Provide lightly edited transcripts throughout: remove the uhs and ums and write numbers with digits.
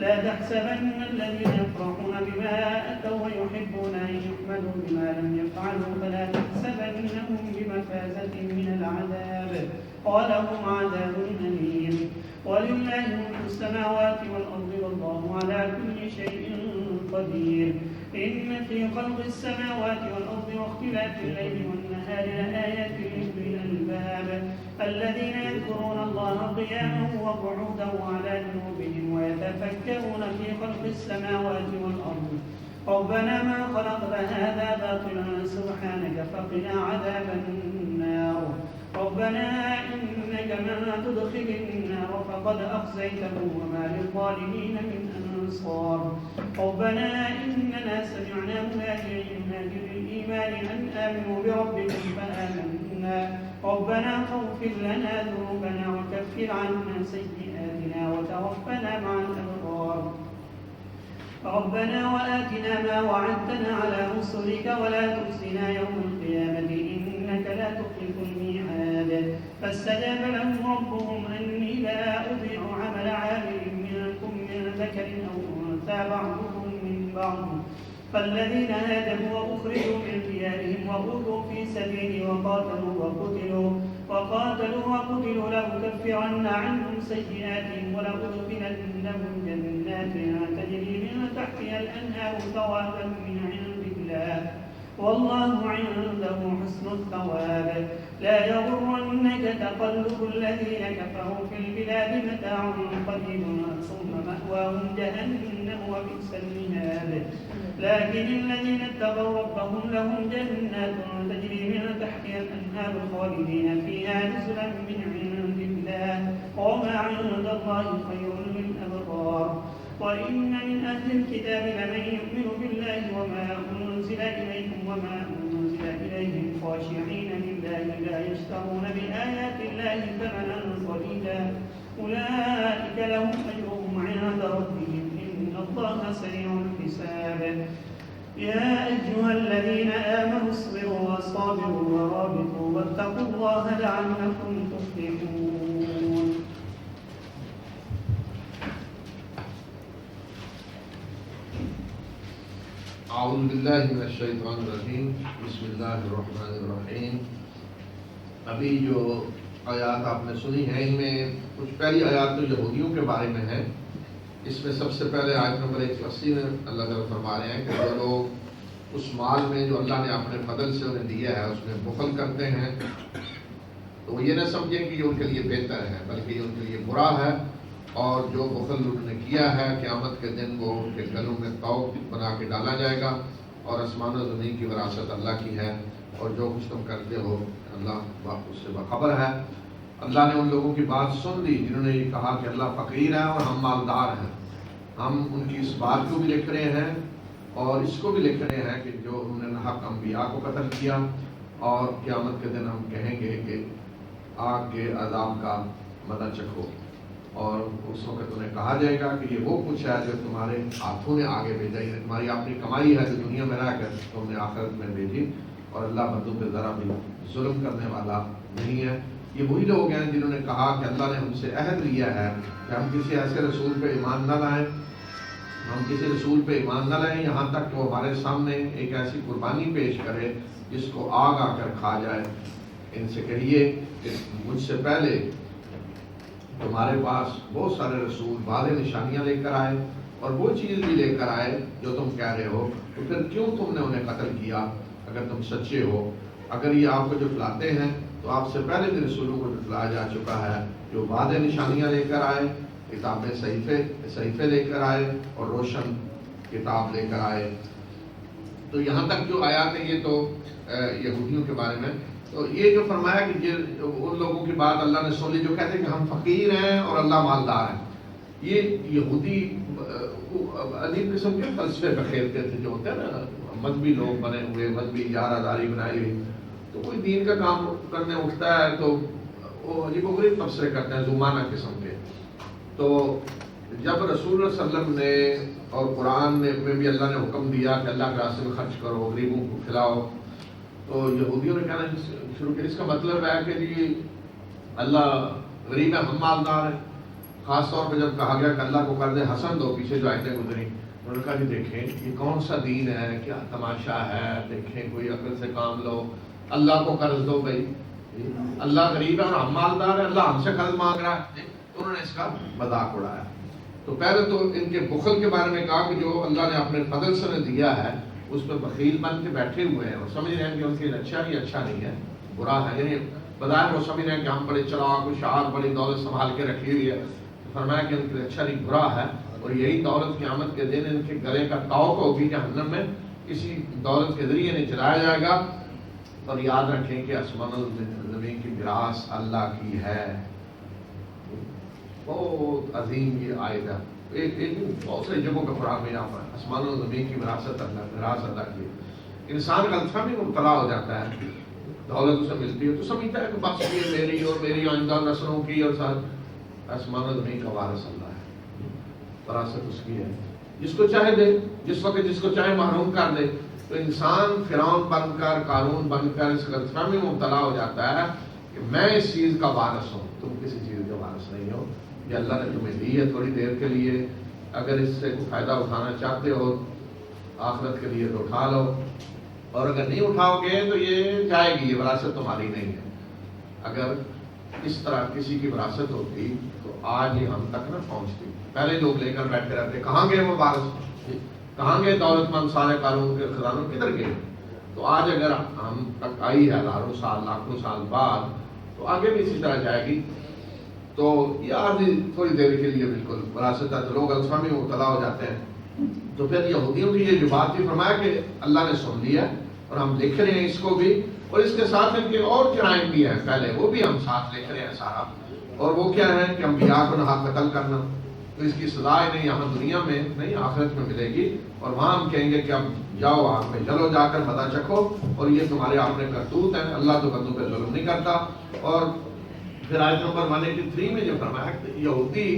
لا تحسبن الذين يفرحون بما أتوا ويحبون أن يحمدوا بما لم يفعلوا فلا تحسبنهم بمفازة من العذاب ولهم عذاب أليم ولله ملك السماوات والأرض والله على كل شيء قدير إن في خلق السماوات والأرض واختلاف الليل والنهار لآيات لأولي الألباب الذين يذكرون الله قياما وقعودا وعلى جنوبهم ويتفكرون في خلق السماوات والأرض ربنا ما خلقت هذا باطلا سبحانك فقنا عذاب النار ربنا إنك من تدخل النار فقد أخزيته وما للظالمين من أنصار ربنا إننا سمعنا مناديا ينادي للإيمان أن آمنوا بربكم فآمنا ربنا فاغفر لنا ذنوبنا وكفر عنا سيئاتنا وتوفنا مع الأبرار ربنا وآتنا ما وعدتنا على رسلك ولا تخزنا يوم القيامة إنك لا تخلف الميعاد فاستجاب لهم ربهم أني لا أضيع عمل عامل منكم من ذكر أو أنثى بعضكم من بعض فالذين هاجروا وأخرجوا من ديارهم وأوذوا في سبيلي وقاتلوا وقتلوا لأكفرن عنهم سيئاتهم ولأدخلنهم جنات تجري من تحتها الأنهار ثوابا من عند الله والله عنده حسن الثواب لا يغرنك تقلب الذين كفروا في البلاد متاع قليل ثم مأواهم جهنم وبئس المهاد لكن الذين اتقوا ربهم لهم جنات تجري من تحتها الأنهار خالدين فيها نزلا من عند الله وما عند الله خير للأبرار وإن من أهل الكتاب لمن يؤمن بالله وما أنزل إليكم وما أنزل إليهم خاشعين لله لا يشترون بآيات الله ثمنا قليلا أولئك لهم أجرهم عند ربهم إن الله سريع الحساب يا أيها الذين آمنوا اصبروا وصابروا ورابطوا واتقوا الله لعلكم تفلحون اعوذ باللہ من الشیطان الرجیم بسم اللہ الرحمن الرحیم ابھی جو آیات آپ نے سنی ہیں ان میں کچھ پہلی آیات تو یہودیوں کے بارے میں ہے اس میں سب سے پہلے آیت نمبر 180 میں اللہ تعالیٰ فرما رہے ہیں کہ جو لوگ اس مال میں جو اللہ نے اپنے فضل سے انہیں دیا ہے اس میں بخل کرتے ہیں تو وہ یہ نہ سمجھیں کہ یہ ان کے لیے بہتر ہے بلکہ یہ ان کے لیے برا ہے اور جو بخل انہوں نے کیا ہے قیامت کے دن وہ ان کے گلوں میں طوق بنا کے ڈالا جائے گا اور آسمان و زمین کی وراثت اللہ کی ہے اور جو کچھ تم کرتے ہو اللہ اس سے باخبر ہے اللہ نے ان لوگوں کی بات سن لی جنہوں نے یہ کہا کہ اللہ فقیر ہے اور ہم مالدار ہیں ہم ان کی اس بات کو بھی لکھ رہے ہیں اور اس کو بھی لکھ رہے ہیں کہ جو انہوں نے حق انبیاء کو قتل کیا اور قیامت کے دن ہم کہیں گے کہ آگ کے عذاب کا مزہ چکھو اور اس وقت انہیں کہا جائے گا کہ یہ وہ کچھ ہے جو تمہارے ہاتھوں نے آگے بھیجا ہے تمہاری اپنی کمائی ہے جو دنیا میں رہ کر تم نے آخرت میں بھیجی اور اللہ بندوں پہ ذرا بھی ظلم کرنے والا نہیں ہے یہ وہی لوگ ہیں جنہوں نے کہا کہ اللہ نے ہم سے عہد لیا ہے کہ ہم کسی ایسے رسول پہ ایمان نہ لائیں یہاں تک کہ وہ ہمارے سامنے ایک ایسی قربانی پیش کرے جس کو آگ آ کر کھا جائے ان سے کہیے کہ مجھ سے پہلے تمہارے پاس بہت سارے رسول واضح نشانیاں لے کر آئے اور وہ چیز بھی لے کر آئے جو تم کہہ رہے ہو تو پھر کیوں تم نے انہیں قتل کیا اگر تم سچے ہو اگر یہ آپ کو جھٹلاتے ہیں تو آپ سے پہلے بھی رسولوں کو جھٹلایا جا چکا ہے جو واضح نشانیاں لے کر آئے کتابیں صحیفے لے کر آئے اور روشن کتاب لے کر آئے تو یہاں تک جو آیات ہیں یہ تو یہودیوں کے بارے میں تو یہ جو فرمایا کہ ان لوگوں کی بات اللہ نے سن لی جو کہتے ہیں کہ ہم فقیر ہیں اور اللہ مالدار ہے یہ یہودی عجیب قسم کے فلسفے بکھیرتے تھے جو ہوتے ہیں نا مذہبی لوگ بنے ہوئے مذہبی یاراداری بنائی ہوئی تو کوئی دین کا کام کرنے اٹھتا ہے تو وہ عجیب و غریب تبصرے کرتے ہیں زمانہ قسم کے تو جب رسول اللہ صلی اللہ علیہ وسلم نے اور قرآن میں بھی اللہ نے حکم دیا کہ اللہ کے راستے میں خرچ کرو غریبوں کو کھلاؤ تو یہودیوں نے کہنا شروع کیا اس کا مطلب ہے کہ جی اللہ غریب ہے ہم مالدار ہیں خاص طور پہ جب کہا گیا کہ اللہ کو قرض حسن دو، پیچھے جو آیتیں گزری، انہوں نے کہا کہ دیکھیں یہ کون سا دین ہے، کیا تماشا ہے، دیکھیں کوئی عقل سے کام لو، اللہ کو قرض دو بھائی، اللہ غریب ہے اور ہم مالدار ہیں، اللہ ہم سے قرض مانگ رہا ہے، انہوں نے اس کا مذاق اڑایا۔ تو پہلے تو ان کے بخل کے بارے میں کہا کہ جو اللہ نے اپنے فضل سے دیا ہے اس پہ بخیل بن کے بیٹھے ہوئے ہیں اور سمجھ رہے ہیں کہ ان کے لیے اچھا نہیں ہے، برا ہے، یعنی بظاہر وہ سمجھ رہے ہیں کہ ہم بڑے چلاک ہوشیار، بڑی دولت سنبھال کے رکھی ہوئی ہے، فرمایا کہ ان کے لیے اچھا نہیں برا ہے، اور یہی دولت قیامت کے دن ان کے گلے کا توق ہوگی جہنم میں، اسی دولت کے ذریعے انہیں چلایا جائے گا۔ اور یاد رکھیں کہ آسمان و زمین کی میراث اللہ کی ہے، بہت عظیم یہ آیت ہے، ایک بہت ساری جگہوں پہ قرآن میں یہاں پر آسمان و زمین کی وراثت اللہ کی ہے۔ انسان غلطفہمی میں مبتلا ہو جاتا ہے، دولت اسے ملتی ہے تو سمجھتا ہے کہ بس یہ میری اور میری آئندہ نسلوں کی، اور ساتھ آسمان و زمین کا وارث اللہ ہے، وراثت اس کی ہے، جس کو چاہے دے، جس وقت جس کو چاہے محروم کر دے۔ تو انسان فرعون بن کر، قارون بن کر اس غلطفہمی میں مبتلا ہو جاتا ہے کہ میں اس چیز کا وارث ہوں، تم کسی چیز کا وارث نہیں ہو، یہ اللہ نے تمہیں دی ہے تھوڑی دیر کے لیے، اگر اس سے کوئی فائدہ اٹھانا چاہتے ہو آخرت کے لیے تو اٹھا لو، اور اگر نہیں اٹھاؤ گے تو یہ جائے گی، یہ وراثت تمہاری نہیں ہے۔ اگر اس طرح کسی کی وراثت ہوتی تو آج یہ ہم تک نہ پہنچتی، پہلے لوگ لے کر بیٹھے رہتے، کہاں گئے وہ وارث، کہاں گئے دولت مند سارے قارون کے خزانوں، کدھر گئے؟ تو آج اگر ہم تک آئی ہے ہزاروں سال، لاکھوں سال بعد، تو آگے بھی اسی طرح جائے گی۔ تو یہ آج تھوڑی دیر کے لیے بالکل وراثت ہے، تو لوگ غلطفہمی میں مبتلا ہو جاتے ہیں۔ تو پھر یہودیوں کی یہ جو بات تھی، فرمایا کہ اللہ نے سن لیا اور ہم لکھ رہے ہیں اس کو بھی، اور اس کے ساتھ ان کے اور جرائم بھی ہیں پہلے، وہ بھی ہم ساتھ لکھ رہے ہیں سارا، اور وہ کیا ہے کہ انبیاء کو نہ قتل کرنا، تو اس کی سزا نہیں یہاں دنیا میں نہیں آخرت میں ملے گی، اور وہاں ہم کہیں گے کہ اب جاؤ آگ میں جلو، جا کر مزہ چکھو، اور یہ تمہارے اپنے کرتوت ہیں، اللہ تو بندوں پہ ظلم نہیں کرتا۔ اور پھر آیت نمبر 183 میں جو فرمایا کہ یہودی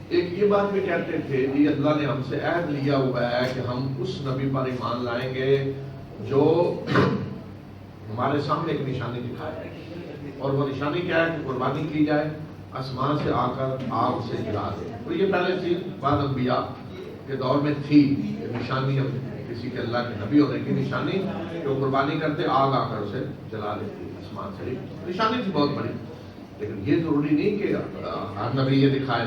ایک یہ بات بھی کہتے تھے کہ اللہ نے ہم سے عہد لیا ہوا ہے کہ ہم اس نبی پر ایمان لائیں گے جو ہمارے سامنے ایک نشانی دکھائے، اور وہ نشانی کیا ہے کہ قربانی کی جائے، آسمان سے آ کر آگ سے جلا دے۔ اور یہ پہلے تھی، بعد انبیاء کے دور میں تھی یہ نشانی، کسی کے اللہ کے نبی ہونے کی نشانی، کہ وہ قربانی کرتے، آگ آ کر اسے جلا دیتی آسمان سے، نشانی تھی بہت بڑی۔ لیکن یہ ضروری نہیں کہ ہر نبی یہ دکھائے،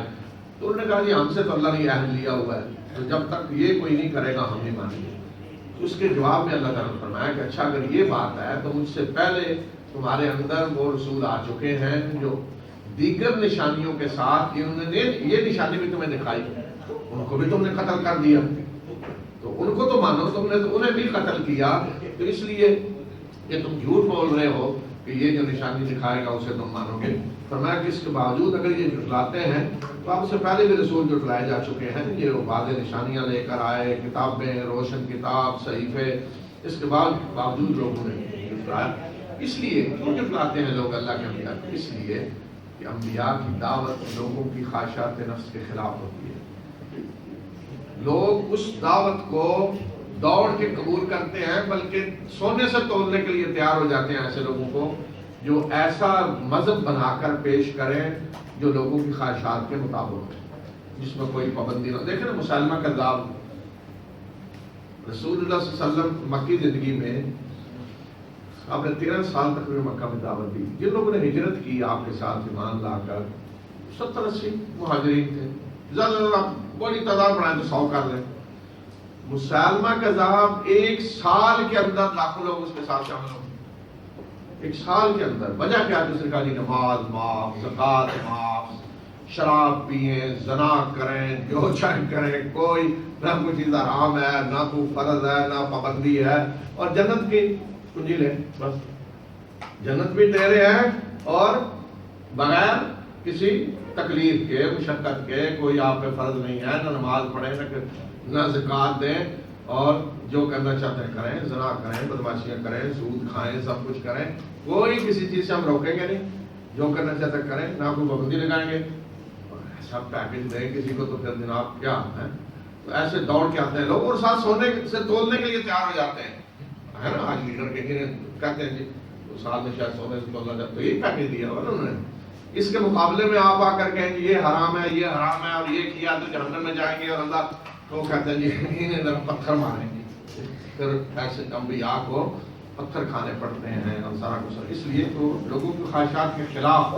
تو انہوں نے کہا جی ہم سے تو اللہ نے عہد لیا ہوا ہے، تو جب تک یہ کوئی نہیں کرے گا ہم نہیں مانیں گے۔ اس کے جواب میں اللہ تعالیٰ نے فرمایا کہ اچھا اگر یہ بات ہے تو مجھ سے پہلے تمہارے اندر وہ رسول آ چکے ہیں جو دیگر نشانیوں کے ساتھ انہوں نے یہ نشانی بھی تمہیں دکھائی، ان کو بھی تم نے قتل کر دیا، تو ان کو تو مانو، تم نے تو انہیں بھی قتل کیا، تو اس لیے کہ تم جھوٹ بول رہے ہو کہ یہ جو نشانی دکھائے گا اسے تم مانو گے۔ فرمایا کہ اس کے باوجود اگر یہ جھٹلاتے ہیں تو آپ سے پہلے بھی رسول جھٹلائے جا چکے ہیں، یہ واضح نشانیاں لے کر آئے، کتابیں، روشن کتاب، صحیفے، اس کے باوجود لوگوں نے جھٹلایا۔ اس لیے کیوں جھٹلاتے ہیں لوگ اللہ کے انبیاء کو؟ اس لیے کہ انبیاء کی دعوت لوگوں کی خواہشات نفس کے خلاف ہوتی ہے، لوگ اس دعوت کو دوڑ کے قبول کرتے ہیں، بلکہ سونے سے تولنے کے لیے تیار ہو جاتے ہیں ایسے لوگوں کو جو ایسا مذہب بنا کر پیش کریں جو لوگوں کی خواہشات کے مطابق ہے، جس میں کوئی پابندی نہ۔ دیکھیں نا مسلمہ کذاب، رسول اللہ صلی اللہ علیہ وسلم مکی زندگی میں آپ نے 13 سال تک مکہ میں دعوت دی، جن لوگوں نے ہجرت کی آپ کے ساتھ ایمان لا کر 70-80 مہاجرین تھے، زیادہ بڑی تعداد بنائیں تو 100 کر لیں۔ مسلمہ کذاب 1 سال کے اندر لاکھوں لوگ اس کے ساتھ شامل ہو، 1 سال کے اندر۔ وجہ کیا ہے؟ دوسری کہا نماز معاف، زکوٰۃ معاف، شراب پئیں، زنا کریں، جو چاہے کریں، کوئی نہ کوئی چیز حرام ہے، نہ کوئی فرض ہے، نہ پابندی ہے، اور جنت کی کنجی لیں، بس جنت بھی تیرے ہیں، اور بغیر کسی تکلیف کے، مشقت کے، کوئی آپ پہ فرض نہیں ہے، نہ نماز پڑھیں، نہ زکوٰۃ دیں، اور جو کرنا چاہتے ہیں کریں، زنا کریں، بدماشیاں کریں، سود کھائیں، سب کچھ کریں، کوئی کسی چیز سے ہم روکیں گے نہیں، جو کرنا چاہتے ہیں کریں، نہ کوئی پابندی لگائیں گے، سب پیکج دیں کسی کو، تو پھر جناب کیا ہے؟ تو ایسے دوڑ کے آتے ہیں لوگ، اور ساتھ سونے سے تولنے کے لیے تیار ہو جاتے ہیں، ہے نا؟ آج لیڈر کہتے ہیں جی سال میں شاید سونے سے تولا جاتا، تو یہی پیکج دیا ہوا نا انہوں نے، اس کے مقابلے میں آپ آ کر کہیں یہ حرام ہے یہ حرام ہے اور یہ کیا تو جہنم میں جائیں گے اور اللہ تو کہتے ہیں جی انہیں ذرا پتھر ماریں گے، پھر ایسے انبیاء کو پتھر کھانے پڑتے ہیں اور سارا کچھ، اس لیے تو لوگوں کی خواہشات کے خلاف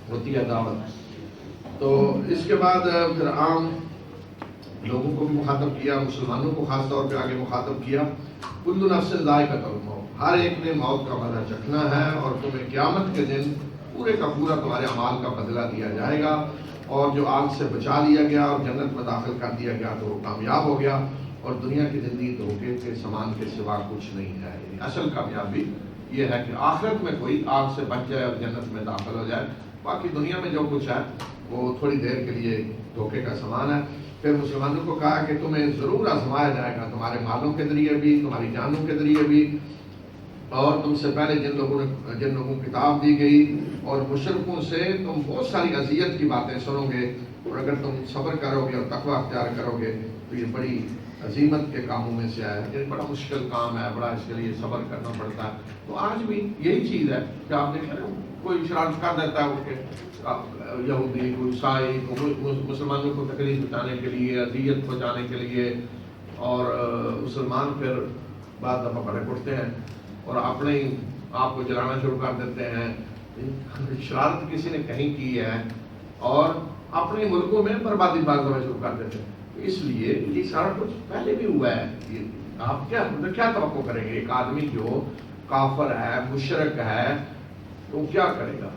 ہوتی ہے دعوت۔ تو اس کے بعد پھر عام لوگوں کو بھی مخاطب کیا، مسلمانوں کو خاص طور پہ آگے مخاطب کیا، کل نفس ذائقۃ الموت، ہر ایک نے موت کا مزہ چکھنا ہے اور تمہیں قیامت کے دن پورے کا پورا تمہارے اعمال کا بدلہ دیا جائے گا، اور جو آگ سے بچا لیا گیا اور جنت میں داخل کر دیا گیا تو وہ کامیاب ہو گیا، اور دنیا کی زندگی دھوکے کے سامان کے سوا کچھ نہیں ہے۔ یعنی اصل کامیابی یہ ہے کہ آخرت میں کوئی آگ سے بچ جائے اور جنت میں داخل ہو جائے، باقی دنیا میں جو کچھ ہے وہ تھوڑی دیر کے لیے دھوکے کا سامان ہے۔ پھر مسلمانوں کو کہا کہ تمہیں ضرور آزمایا جائے گا، تمہارے مالوں کے ذریعے بھی، تمہاری جانوں کے ذریعے بھی، اور تم سے پہلے جن لوگوں کو کتاب دی گئی اور مشرکوں سے تم بہت ساری اذیت کی باتیں سنو گے، اور اگر تم صبر کرو گے اور تقوی اختیار کرو گے تو یہ بڑی عظیمت کے کاموں میں سے ہے، یہ بڑا مشکل کام ہے، بڑا اس کے لیے صبر کرنا پڑتا ہے۔ تو آج بھی یہی چیز ہے کہ آپ دیکھیں نا، کوئی شرارت کر دیتا ہے اٹھ کے، یہودی کوئی عیسائی مسلمانوں کو تکلیف پہنچانے کے لیے، اذیت پہنچانے کے لیے، اور مسلمان پھر بعض دفعہ بڑے پڑتے ہیں اور اپنے ہی آپ کو جلانا شروع کر دیتے ہیں۔ شرارت کسی نے کہیں کی ہے اور اپنے ملکوں میں بربادی بعض دفعہ شروع کر دیتے ہیں۔ اس لیے یہ سارا کچھ پہلے بھی ہوا ہے، یہ آپ کیا توقع کریں گے؟ ایک آدمی جو کافر ہے، مشرک ہے، تو کیا کرے گا؟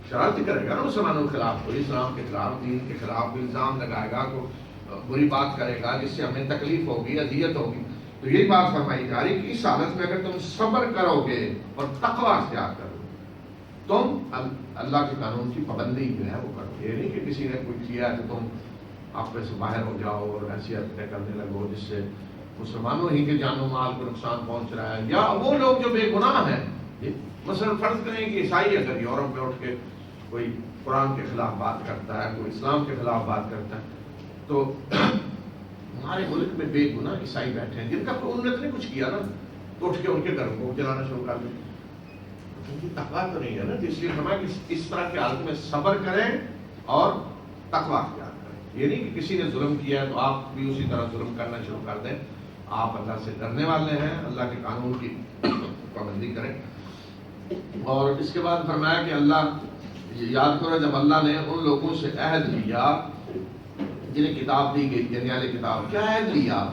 شرارت کرے گا نا مسلمانوں کے خلاف، کوئی اسلام کے خلاف، دین کے خلاف الزام لگائے گا، کوئی بری بات کرے گا جس سے ہمیں تکلیف ہوگی، اذیت ہوگی۔ تو یہی بات فرمائی جا رہی کہ اس حالت میں اگر تم صبر کرو گے اور تقوی اختیار کرو گے، تم اللہ کے قانون کی پابندی جو ہے وہ کرو۔ یہ نہیں کہ کسی نے کوئی کیا تو تم آپ میں سے باہر ہو جاؤ اور ایسی حرکتیں کرنے لگو جس سے مسلمانوں ہی کے جان و مال کو نقصان پہنچ رہا ہے، یا وہ لوگ جو بے گناہ ہیں۔ مثلا فرض کریں کہ عیسائی اگر یورپ میں اٹھ کے کوئی قرآن کے خلاف بات کرتا ہے، کوئی اسلام کے خلاف بات کرتا ہے، تو ہمارے ملک میں بے گناہ عیسائی بیٹھے ہیں جن کا انہوں نے کچھ کیا نا، تو اٹھ کے ان کے گھروں کو جلانا شروع کر دیں، ان کی تقویٰ تو نہیں ہے نا۔ اس لیے فرمایا کہ اس طرح کے حالت میں صبر کریں اور تقویٰ اختیار کریں۔ یہ نہیں کہ کسی نے ظلم کیا ہے تو آپ بھی اسی طرح ظلم کرنا شروع کر دیں، آپ اللہ سے ڈرنے والے ہیں، اللہ کے قانون کی پابندی کریں۔ اور اس کے بعد فرمایا کہ اللہ، یاد کرو جب اللہ نے ان لوگوں سے عہد لیا جنہیں کتاب دی گئی، یعنی اہل کتاب، کیا عہد لیا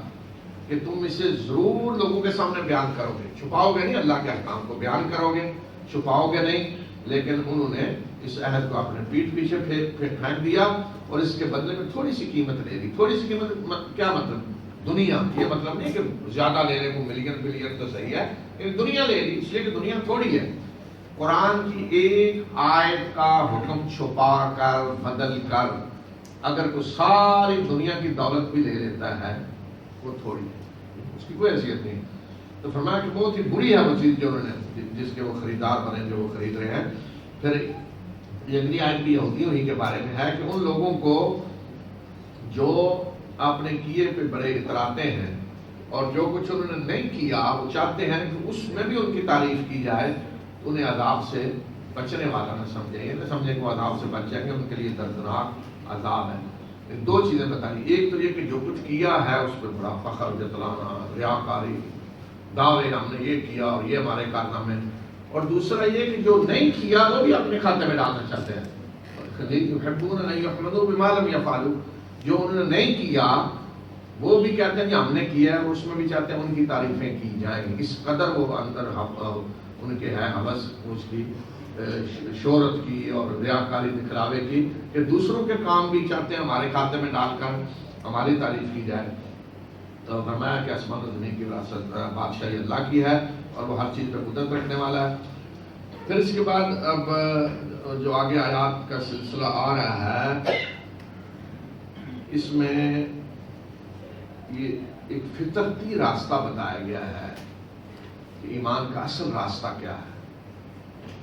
کہ تم اسے ضرور لوگوں کے سامنے بیان کرو گے، چھپاؤ گے نہیں، اللہ کے احکام کو بیان کرو گے، چھپاؤ گے نہیں۔ لیکن انہوں نے اس عہد کو اپنے پیٹھ پیچھے پھینک دیا اور اس کے بدلے میں تھوڑی سی قیمت لے لی۔ تھوڑی سی قیمت کیا مطلب؟ دنیا۔ یہ مطلب نہیں کہ زیادہ لے لے، کو ملین بلین تو صحیح ہے، لیکن دنیا لے لی، اس لیے کہ دنیا تھوڑی ہے۔ قرآن کی ایک آیت کا حکم چھپا کر، بدل کر، اگر کوئی ساری دنیا کی دولت بھی لے لیتا ہے وہ تھوڑی ہے، اس کی کوئی حیثیت نہیں۔ تو فرمایا کہ بہت ہی بری ہے وہ چیز جو انہوں نے، جس کے وہ خریدار بنے، جو وہ خرید رہے ہیں۔ پھر یہ اگلی آیت بھی یہودیوں ہی کے بارے میں ہے کہ ان لوگوں کو جو اپنے کیے پہ بڑے اتراتے ہیں اور جو کچھ انہوں نے نہیں کیا وہ چاہتے ہیں کہ اس میں بھی ان کی تعریف کی جائے، انہیں عذاب سے بچنے والا نہ سمجھیں، یہ نہ سمجھیں کہ وہ عذاب سے بچ جائیں گے، ان کے لیے دردناک عذاب ہے۔ دو چیزیں بتائیں، ایک تو یہ کہ جو کچھ کیا ہے اس پہ بڑا فخر جتلانا، ریاکاری، دعوے ہم نے یہ کیا اور یہ ہمارے کارنامے، اور دوسرا یہ کہ جو نہیں کیا وہ بھی اپنے کھاتے میں ڈالنا چاہتے ہیں۔ يحبون ان يحمدوا بما لم يفعلوا، جو انہوں نے نہیں کیا وہ بھی کہتے ہیں کہ ہم نے کیا ہے، اس میں بھی چاہتے ہیں ان کی تعریفیں کی جائیں، اس قدر وہ اندر ان کے ہے ہوس اس کی شہرت کی اور ریاکاری دکھلاوے کی کہ دوسروں کے کام بھی چاہتے ہیں ہمارے کھاتے میں ڈال کر ہماری تعریف کی جائے۔ تو فرمایا کہ آسمان و زمین کی وراثت بادشاہی اللہ کی ہے اور وہ ہر چیز پہ قدرت رکھنے والا ہے۔ پھر اس کے بعد اب جو آگے آیات کا سلسلہ آ رہا ہے، اس میں یہ ایک فطرتی راستہ بتایا گیا ہے کہ ایمان کا اصل راستہ کیا ہے۔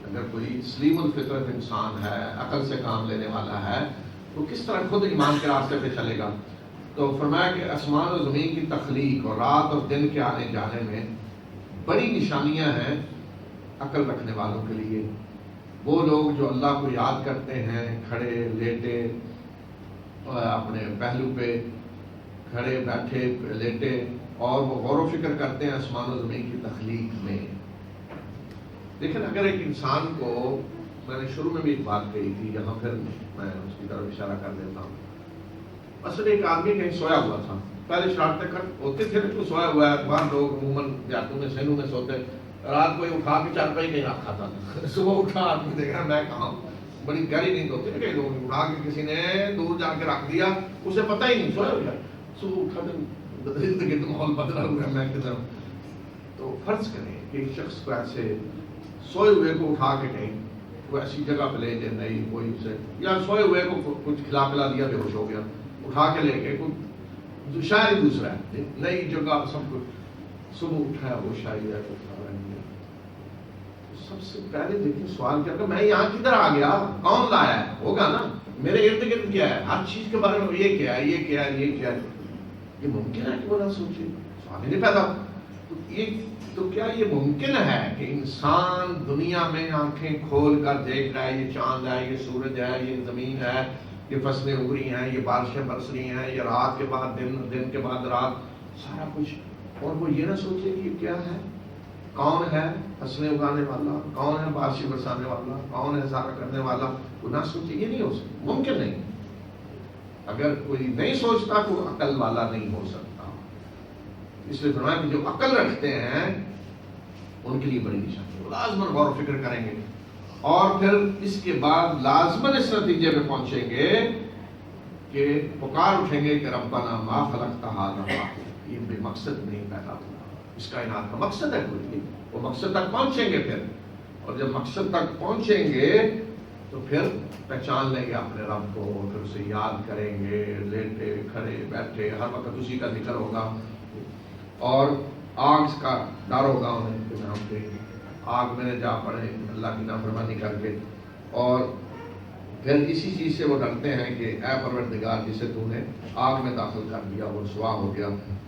اگر کوئی سلیم الفطرت انسان ہے، عقل سے کام لینے والا ہے، تو کس طرح خود ایمان کے راستے پہ چلے گا۔ تو فرمایا کہ آسمان و زمین کی تخلیق اور رات اور دن کے آنے جانے میں بڑی نشانیاں ہیں عقل رکھنے والوں کے لیے، وہ لوگ جو اللہ کو یاد کرتے ہیں کھڑے لیٹے اپنے پہلو پہ کھڑے بیٹھے لیٹے، اور وہ غور و فکر کرتے ہیں آسمان و زمین کی تخلیق میں۔ لیکن اگر ایک انسان کو، میں نے شروع میں بھی ایک بات کہی تھی، یہاں پھر میں اس کی طرف اشارہ کر دیتا ہوں۔ اصل ایک آدمی کہیں سویا ہوا تھا، پہلے شرارتیں ہوتے تھے تو سویا ہوا ہے، بعض لوگ عموماً دیہاتوں میں سینوں میں سوتے، رات کو اٹھا کے چارپائی کہیں رکھا تھا، صبح اٹھا آدمی دیکھ رہا میں کہاں، بڑی گہری نیند ہوتی ہے، کئی لوگ اٹھا کے کسی نے دور جا کے رکھ دیا، اسے پتہ ہی نہیں، سویا ہوا ہے، صبح اٹھا تو زندگی کا ماحول بدلا ہوا ہے، میں کدھر۔ تو فرض کریں کہ ایک شخص کو ایسے سوئے ہوئے کو اٹھا کے کہیں کوئی ایسی جگہ پہ لے جائے، نہیں کوئی اسے، یا سوئے ہوئے کو کچھ کھلا پلا دیا بے ہوش ہو گیا، اٹھا کے لے کے کوئی شاید دوسرا ہے نئی جگہ، سب کچھ صبح اٹھا ہے وہ شاید ہے کچھ کھا رہا ہے۔ سب سے پہلے دیکھیں سوال کیا کہ میں یہاں کدھر آ گیا، کون لایا ہے، ہوگا نا میرے ارد گرد کیا ہے، ہر چیز کے بارے میں یہ کیا ہے، یہ کیا ہے، یہ کیا ہے، یہ ممکن ہے کہ وہ نہ سوچے، سوال ہی نہیں پیدا۔ تو کیا یہ ممکن ہے کہ انسان دنیا میں آنکھیں کھول کر دیکھ رہا ہے یہ چاند ہے، یہ سورج ہے، یہ زمین ہے، یہ فصلیں اگ رہی ہیں، یہ بارشیں برس رہی ہیں، یہ رات کے بعد دن، دن کے بعد رات، سارا کچھ، اور وہ یہ نہ سوچے کہ یہ کیا ہے، کون ہے فصلیں اگانے والا، کون ہے بارشیں برسانے والا، کون ہے سارا کرنے والا، وہ نہ سوچے، یہ نہیں ہو سکتا، ممکن نہیں۔ اگر کوئی نہیں سوچتا تو عقل والا نہیں ہو سکتا۔ اس لیے فرمایا کہ جو عقل رکھتے ہیں ان کے لیے بڑی نشانی، لازماً غور و فکر کریں گے، اور پھر اس کے بعد لازماً اس نتیجے پہ پہنچیں گے کہ پکار اٹھیں گے کہ ربنا ما خلقت ھذا باطلا، یہ بے مقصد نہیں پیدا ہوا، اس کائنات کا مقصد ہے کوئی، وہ مقصد تک پہنچیں گے پھر، اور جب مقصد تک پہنچیں گے تو پھر پہچان لیں گے اپنے رب کو، پھر اسے یاد کریں گے، لیٹے کھڑے بیٹھے ہر وقت اسی کا ذکر ہوگا، اور آگ کا ڈر ہوگا انہیں کہ ہم کہیں آگ میں نے جا پڑے اللہ کی نافرمانی کر کے، اور پھر اسی چیز سے وہ ڈرتے ہیں کہ اے پروردگار جسے تو نے آگ میں داخل کر دیا وہ رسوا ہو گیا،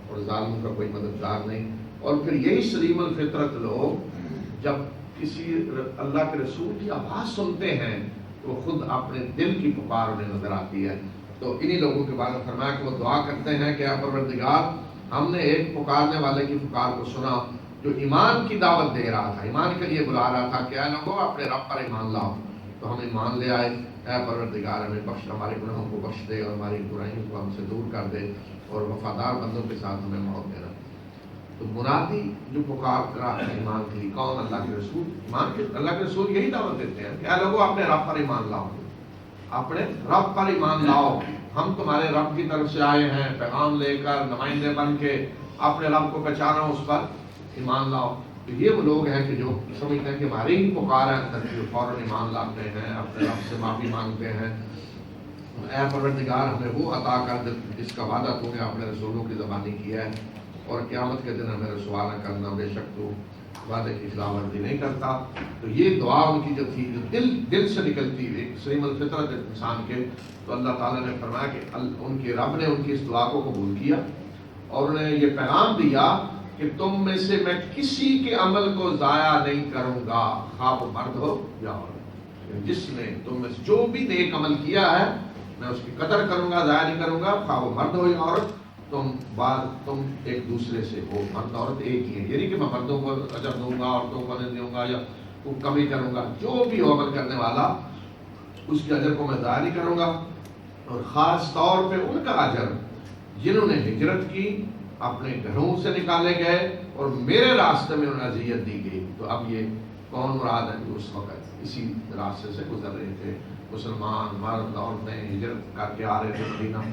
اور ظالموں کا کوئی مددگار نہیں۔ اور پھر یہی سلیم الفطرت لوگ جب کسی اللہ کے رسول کی آواز سنتے ہیں تو وہ خود اپنے دل کی پکار انہیں نظر آتی ہے، تو انہی لوگوں کے بارے میں فرمایا کہ وہ دعا کرتے ہیں کہ اے پروردگار ہم نے ایک پکارنے والے کی پکار کو سنا جو ایمان کی دعوت دے رہا تھا، ایمان کے لیے بلا رہا تھا کہ اے لوگوں اپنے رب پر ایمان لاؤ، تو ہم ایمان لے آئے، اے پروردگار ہمیں بخش، ہمارے گناہوں کو بخش دے اور ہماری برائیوں کو ہم سے دور کر دے، اور وفادار بندوں کے ساتھ ہمیں موت دینا۔ تو منادی جو پکار رہا ہے ایمان کے لیے، کون؟ اللہ کے رسول، ایمان کے اللہ کے رسول یہی دعوت دیتے ہیں کہ اے لوگوں اپنے رب پر ایمان لاؤ، اپنے رب پر ایمان لاؤ، ہم تمہارے رب کی طرف سے آئے ہیں پیغام لے کر، نمائندے بن کے، اپنے رب کو پہچانا، اس پر ایمان لاؤ۔ تو یہ وہ لوگ ہیں کہ جو سمجھتے ہیں کہ ہماری ہی پکار ہے اندر کی، فوراً ایمان لاتے ہیں، اپنے رب سے معافی مانگتے ہیں، اے پروردگار ہمیں وہ عطا کر دے جس کا وعدہ تو نے اپنے رسولوں کی زبانی کیا ہے، اور قیامت کے دن ہمیں رسوا نہ کرنا، بے شک تو وعدے کی خلاف ورزی نہیں کرتا۔ تو یہ دعا ان کی جو تھی، جو دل سے نکلتی ہوئی سلیم الفطرت انسان کے، تو اللہ تعالیٰ نے فرمایا کہ ان کے رب نے ان کی اس دعا کو قبول کیا، اور انہیں یہ پیغام دیا کہ تم میں سے میں کسی کے عمل کو ضائع نہیں کروں گا، خواہ وہ مرد ہو یا عورت، جس نے تم میں سے جو بھی نیک عمل کیا ہے میں اس کی قدر کروں گا، ضائع نہیں کروں گا، خواہ وہ مرد ہو یا عورت، تم ایک دوسرے سے ہو، مرد عورت ایک ہی ہے، یعنی کہ میں مردوں کو اجر دوں گا، عورتوں کو نہیں دوں گا یا کمی کروں گا، جو بھی ہو عمل کرنے والا اس کے اجر کو میں ضائع نہیں کروں گا، اور خاص طور پہ ان کا اجر جنہوں نے ہجرت کی، اپنے گھروں سے نکالے گئے اور میرے راستے میں انہیں اذیت دی گئی۔ تو اب یہ کون مراد ہے جو اس وقت اسی راستے سے گزر رہے تھے، مسلمان مرد عورتیں ہجرت کر کے آ رہے تھے مدینہ،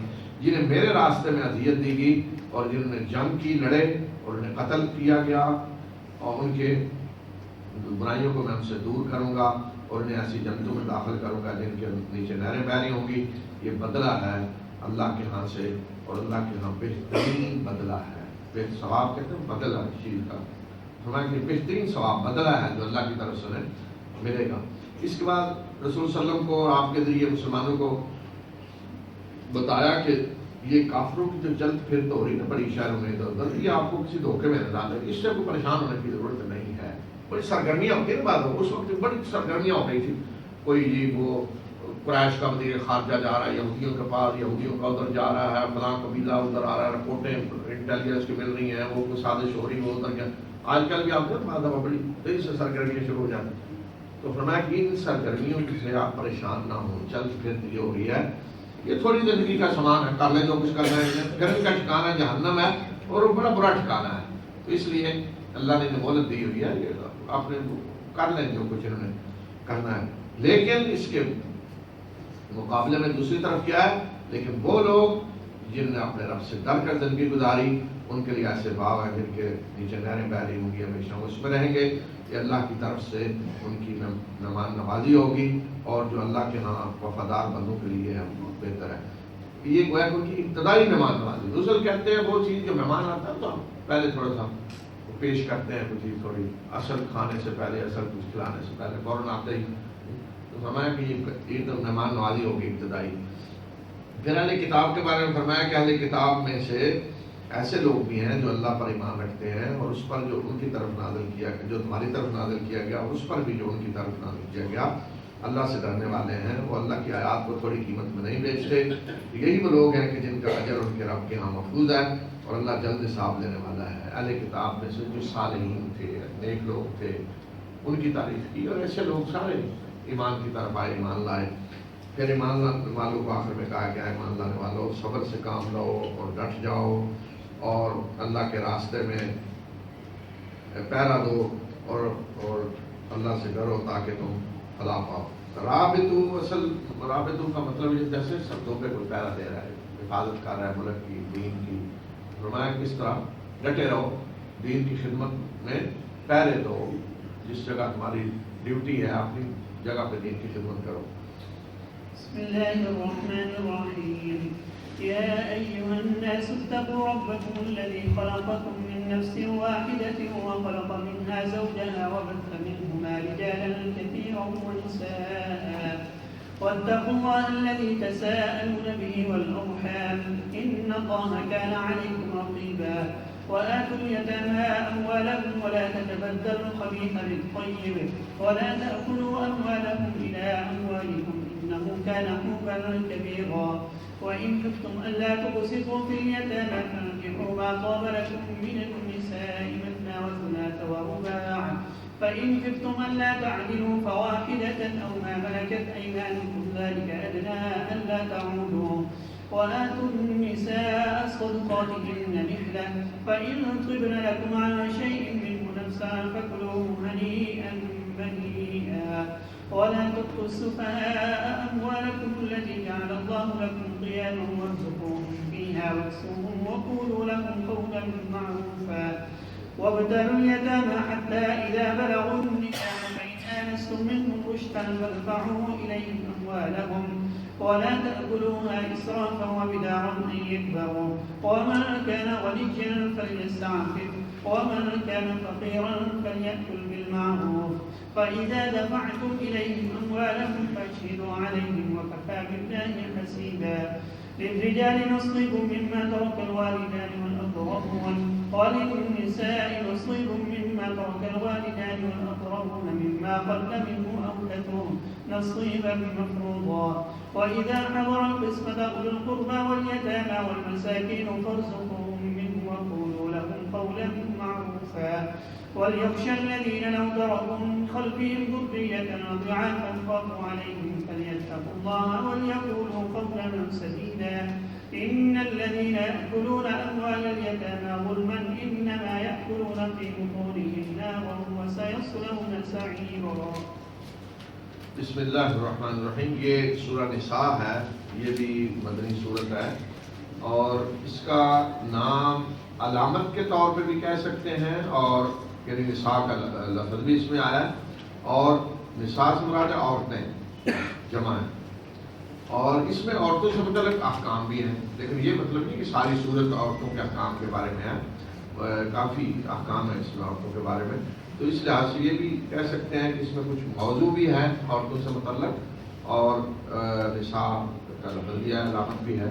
جنہیں میرے راستے میں اذیت دی گئی، اور جنہوں نے جنگ کی، لڑے، اور انہیں قتل کیا گیا، اور ان کے برائیوں کو میں ان سے دور کروں گا، اور انہیں ایسی جنتوں میں داخل کروں گا جن کے نیچے نہریں بہ رہی ہوں گی۔ یہ بدلہ ہے اللہ کے ہاں سے، اور اللہ کے ہاں بہترین بدلہ ہے، ثواب کہتے ہیں بدلہ چیز کا، ہمارے بہترین ثواب بدلہ ہے جو اللہ کی طرف سے ملے گا۔ اس کے بعد رسول صلی اللہ علیہ وسلم کو آپ کے ذریعے مسلمانوں کو بتایا کہ یہ کافروں کی جو جلد پھر تو ہو رہی ہے بڑی شہروں میں ادھر ادھر، یہ آپ کو کسی دھوکے میں نہ ڈالے، اس سے کوئی پریشان ہونے کی ضرورت نہیں ہے، بڑی سرگرمیاں ہوتی ہیں نا بعد، اس وقت بڑی سرگرمیاں ہو رہی تھی، کوئی جی وہ قریش کا وزیر خارجہ جا رہا ہے یہودیوں کے پاس، یہودیوں کا ادھر جا رہا ہے، فلاں قبیلہ ادھر آ رہا ہے، رپورٹیں انٹیلیجنس کی مل رہی ہیں، وہ کوئی سازش ہو رہی ہے، وہ ادھر گیا. آج کل بھی آپ کو بعض دفعہ بڑی تیزی سے سرگرمیاں شروع ہو جاتی ہیں. تو فرمایا کہ ان سرگرمیوں سے آپ پریشان نہ ہوں، چل پھر یہ ہو رہی ہے، یہ تھوڑی زندگی کا سامان ہے، کر لیں جو کچھ کرنا ہے. گرمی کا ٹھکانا جہنم ہے اور وہ بڑا برا ٹھکانا ہے. تو اس لیے اللہ نے مہلت دی ہوئی ہے، یہ آپ نے کر لیں جو کچھ انہوں نے کرنا ہے. لیکن اس کے مقابلے میں دوسری طرف کیا ہے، لیکن وہ لوگ جن نے اپنے رب سے ڈر کر زندگی گزاری، ان کے لیے ایسے باغ ہیں جن کے نیچے نہریں بہ رہی ہوں گی، ہمیشہ وہ اس میں رہیں گے. یہ اللہ کی طرف سے ان کی مہمان نوازی ہوگی، اور جو اللہ کے ہاں وفادار بندوں کے لیے بہتر ہے. یہ گویا کہ ان کی ابتدائی مہمان نوازی. رسل کہتے ہیں وہ چیز جو مہمان آتا ہے تو ہم پہلے تھوڑا سا پیش کرتے ہیں، کچھ چیز تھوڑی اصل کھانے سے پہلے، اصل کچھ کھلانے سے پہلے، فوراً آتے ہی فرمایا کہ یہ تو مہمان نوازی ہوگی ابتدائی. پھر اہل کتاب کے بارے میں فرمایا کہ اہل کتاب میں سے ایسے لوگ بھی ہیں جو اللہ پر ایمان رکھتے ہیں، اور اس پر جو ان کی طرف نازل کیا، جو تمہاری طرف نازل کیا گیا، اس پر بھی جو ان کی طرف نازل کیا گیا، اللہ سے ڈرنے والے ہیں. وہ اللہ کی آیات کو تھوڑی قیمت میں نہیں بیچتے. یہی وہ لوگ ہیں کہ جن کا اجر ان کے رب کے ہاں محفوظ ہے، اور اللہ جلد حساب لینے والا ہے. اہل کتاب میں سے جو صالحین تھے، نیک لوگ تھے، ان کی تعریف کی، اور ایسے لوگ سارے ایمان کی طرف آئے، ایمان لائے. پھر ایمان والوں کو آخر میں کہا گیا ایمان لانے والوں صبر سے کام لو اور ڈٹ جاؤ، اور اللہ کے راستے میں پہرا دو، اور اللہ سے ڈرو تاکہ تم فلاح پاؤ. رابطو، اصل رابطو کا مطلب یہ جیسے سبزوں پہ کوئی پہرا دے رہا ہے، حفاظت کر رہا ہے ملک کی، دین کی. فرمایا کس طرح ڈٹے رہو، دین کی خدمت میں پہرے دو، جس جگہ تمہاری ڈیوٹی ہے اپنی جگہ پہ دین کی خدمت کرو. بسم الله الرحمن الرحيم. يا أيها الناس اتقوا ربكم الذي خلقكم من نفس واحدة وخلق منها زوجها وبث منهما رجالا كثيرا ونساء، واتقوا الله الذي تساءلون به والأرحام إن الله كان عليكم رقيبا. وآتوا اليتامى أموالهم ولا تتبدلوا الخبيث بالطيب ولا تأكلوا أموالهم إلى أموالكم إنه كان حوبا كبيرا. وإن خفتم ألا تقسطوا في اليتامى فانكحوا ما طاب لكم من النساء مثنى وثلاث ورباع، فإن خفتم ألا تعدلوا فواحدة أو ما ملكت أيمانكم ذلك أدنى ألا تعودوا. وآتوا النساء صدقاتهن نحلة، فإن طبن لكم عن شيء منه نفسا فكلوه هنيئا مريئا. ولا تؤتوا السفهاء أموالكم التي جعل الله لكم قياما وارزقوهم فيها واكسوهم وقولوا لهم قولا معروفا. وابتلوا اليتامى حتى إذا بلغوا النكاح فإن آنستم منهم رشدا فادفعوا إليهم أموالهم ولا تأكلوها إسرافا وبدارا أن يكبروا. ومن كان غنيا فليستعفف ومن كان فقيرا فليأكل بالمعروف. فإذا دفعتم إليهم أموالهم فاشهدوا عليهم وكفى بالله حسيبا. للرجال نصيب مما ترك الوالدان والأقربون وللنساء نصيب مما ترك الوالدان والأقربون مما قل منه أو كثر نصيبا مفروضا. وإذا حضر القسمة أولو القربى واليتامى والمساكين فارزقوهم منه وقولوا لهم قولا معروفا. وليخشى الذين لو تركوا من خلفهم ذرية ضعافا خافوا عليهم فليتقوا الله وليقولوا قولا سديدا. إن الذين يأكلون أموال اليتامى ظلما إنما يأكلون في بطونهم نارا وسيصلون سعيرا. بسم اللہ الرحمن الرحیم. یہ سورہ نساء ہے، یہ بھی مدنی سورت ہے، اور اس کا نام علامت کے طور پہ بھی کہہ سکتے ہیں، اور یعنی نساء کا لفظ بھی اس میں آیا ہے، اور نساء سے مراد ہے عورتیں جمع ہیں، اور اس میں عورتوں سے متعلق احکام بھی ہیں. لیکن یہ مطلب نہیں کہ ساری صورت عورتوں کے احکام کے بارے میں ہے، کافی احکام ہیں اس میں عورتوں کے بارے میں. تو اس لحاظ سے یہ بھی کہہ سکتے ہیں کہ اس میں کچھ موضوع بھی ہے عورتوں سے متعلق، اور نساء کا لفظ بھی ہے، علامت بھی ہے.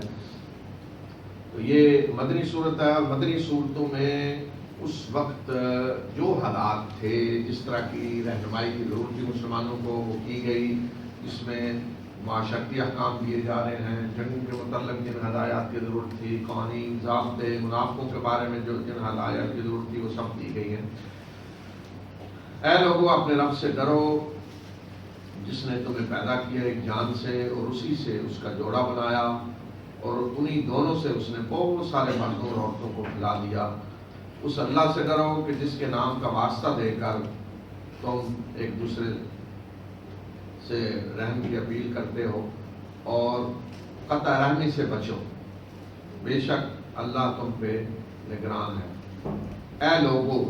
تو یہ مدنی صورت ہے. مدنی صورتوں میں اس وقت جو حالات تھے، جس طرح کی رہنمائی کی ضرورت تھی مسلمانوں کو، وہ کی گئی. اس میں معاشرتی احکام دیے جا رہے ہیں، جنگ کے متعلق جن ہدایات کی ضرورت تھی، قوانین، ضابطے، منافقوں کے بارے میں جو جن ہدایات کی ضرورت تھی وہ سب دی گئی ہیں۔ اے لوگوں اپنے رب سے ڈرو جس نے تمہیں پیدا کیا ایک جان سے اور اسی سے اس کا جوڑا بنایا، اور انہی دونوں سے اس نے بہت سارے مردوں اور عورتوں کو پھیلا دیا۔ اس اللہ سے ڈرو کہ جس کے نام کا واسطہ دے کر تم ایک دوسرے سے رحم کی اپیل کرتے ہو اور قطع رحمی سے بچو، بے شک اللہ تم پہ نگران ہے۔ اے لوگوں،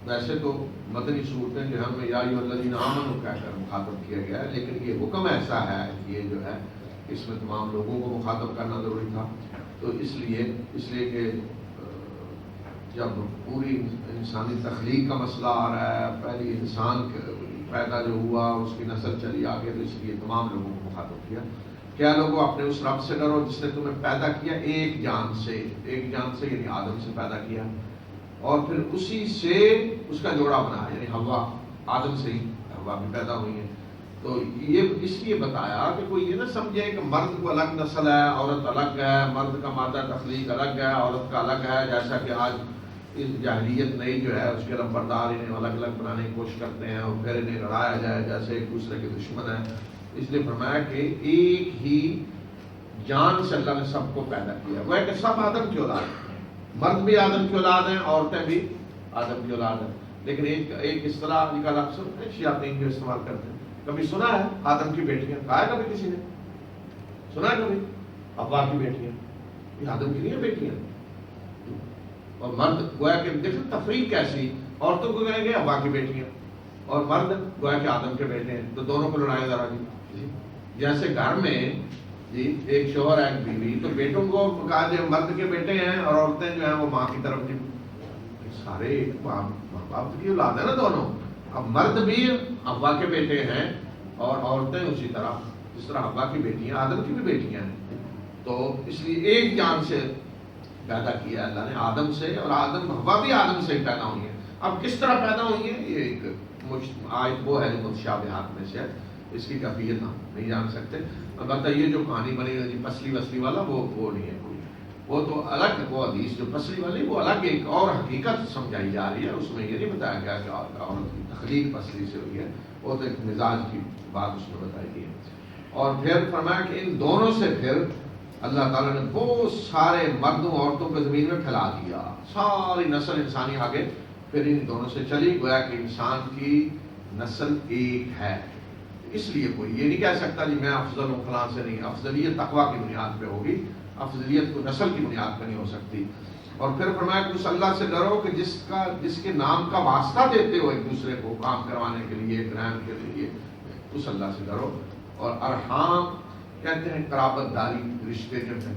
ویسے تو مدنی صورتیں جو ہمیں یا ایھا الذین آمنوا کہہ کر مخاطب کیا گیا ہے، لیکن یہ حکم ایسا ہے، یہ جو ہے اس میں تمام لوگوں کو مخاطب کرنا ضروری تھا۔ تو اس لیے کہ جب پوری انسانی تخلیق کا مسئلہ آ رہا ہے، پہلی انسان پیدا جو ہوا اس کی نسل چلی آگے، تو اس لیے تمام لوگوں کو مخاطب کیا۔ کیا لوگوں اپنے اس رب سے ڈرو جس نے تمہیں پیدا کیا ایک جان سے یعنی آدم سے پیدا کیا، اور پھر اسی سے اس کا جوڑا بنایا، یعنی حوا، آدم سے ہی حوا بھی پیدا ہوئی ہے۔ تو یہ اس لیے بتایا کہ کوئی یہ نہ سمجھے کہ مرد کو الگ نسل ہے، عورت الگ ہے، مرد کا مادہ تخلیق الگ ہے، عورت کا الگ ہے، جیسا کہ آج اس جاہلیت نئی جو ہے اس کے لمبردار انہیں الگ الگ بنانے کی کوشش کرتے ہیں اور پھر انہیں لڑایا جائے جیسے ایک دوسرے کے دشمن ہیں۔ اس لیے فرمایا کہ ایک ہی جان سے اللہ نے سب کو پیدا کیا، وہ ہے کہ سب آدم کی اولاد ہیں، مرد بھی آدم کی اولاد ہیں، عورتیں بھی آدم کی اولاد ہیں۔ لیکن ایک اصطلاح کا لفظ شیاطین جو استعمال کرتے ہیں، کبھی سنا ہے آدم کی بیٹیاں؟ کہا ہے کبھی کسی نے؟ سنا ہے کبھی حوا کی بیٹیاں؟ یہ آدم کی نہیں ہیں بیٹیاں۔ اور مرد گویا کہ دیکھیں تفریق کیسی، عورتوں کو کہیں گے حوا کی بیٹیاں، اور مرد گویا کہ آدم کے بیٹے ہیں، تو دونوں کو لڑائیں ذرا جی۔ جیسے گھر میں جی ایک شوہر ہے ایک بیوی، تو بیٹوں کو کہا جائے مرد کے بیٹے ہیں اور عورتیں جو ہیں وہ ماں کی طرف کی، سارے ماں باپ کی اولاد ہے نا دونوں۔ اب مرد بھی حوا کے بیٹے ہیں اور عورتیں اسی طرح، جس طرح حوا کی بیٹیاں آدم کی بھی بیٹیاں ہیں۔ تو اس لیے ایک جان سے پیدا کیا اللہ نے آدم سے، اور آدم حوا بھی آدم سے ہی پیدا ہوئی ہے۔ اب کس طرح پیدا ہوئی ہے یہ ایک آیت وہ ہے جو متشابہات میں سے ہے، اس کی کیفیت ہم نہیں جان سکتے۔ البتہ یہ جو کہانی بنی ہے پسلی وسلی والا وہ نہیں ہے کوئی، وہ تو الگ، وہ حدیث جو پسلی والی وہ الگ ایک اور حقیقت سمجھائی جا رہی ہے، اس میں یہ نہیں بتایا گیا کہ عورت کی تخلیق پسلی سے ہوئی ہے، وہ تو ایک مزاج کی بات اس میں بتائی گئی ہے۔ اور پھر فرمایا کہ ان دونوں سے پھر اللہ تعالیٰ نے بہت سارے مردوں عورتوں کو زمین میں پھیلا دیا، ساری نسل انسانی آگے پھر ان دونوں سے چلی، گویا کہ انسان کی نسل ایک ہے۔ اس لیے کوئی یہ نہیں کہہ سکتا جی میں افضل ہوں فلاں سے، نہیں، افضلیت تقویٰ کی بنیاد پہ ہوگی، افضلیت کو نسل کی بنیاد پہ نہیں ہو سکتی۔ اور پھر فرمایا کہ اس اللہ سے ڈرو کہ جس کے نام کا واسطہ دیتے ہو ایک دوسرے کو کام کروانے کے لیے، گرہن کے لیے، اس اللہ سے ڈرو۔ اور ارحام کہتے ہیں قرابت داری رشتے جو ہیں،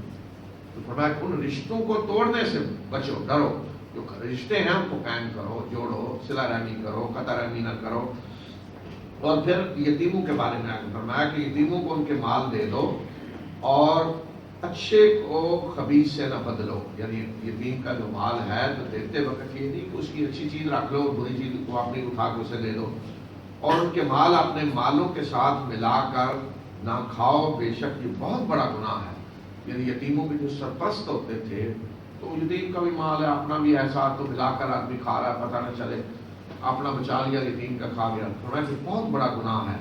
تو فرمایا کہ ان رشتوں کو توڑنے سے بچو، ڈرو، جو رشتے ہیں ان کو قائم کرو، جوڑو، صلہ رحمی کرو، قطع رحمی نہ کرو۔ اور پھر یتیموں کے بارے میں فرمایا کہ یتیموں کو ان کے مال دے دو اور اچھے کو خبیث سے نہ بدلو، یعنی یتیم کا جو مال ہے تو دیتے وقت یہ نہیں کہ اس کی اچھی چیز رکھ لو اور بری چیز کو اپنی اٹھا کے اسے دے دو، اور ان کے مال اپنے مالوں کے ساتھ ملا کر نہ کھاؤ، بے شک یہ بہت بڑا گناہ ہے۔ یعنی یتیموں کے جو سرپرست ہوتے تھے تو یتیم کا بھی مال ہے، اپنا بھی ہے ساتھ، تو ملا کر آدمی کھا رہا ہے، پتہ نہ چلے، اپنا بچا لیا یتیم کا کھا گیا، فرمایا کہ بہت بڑا گناہ ہے۔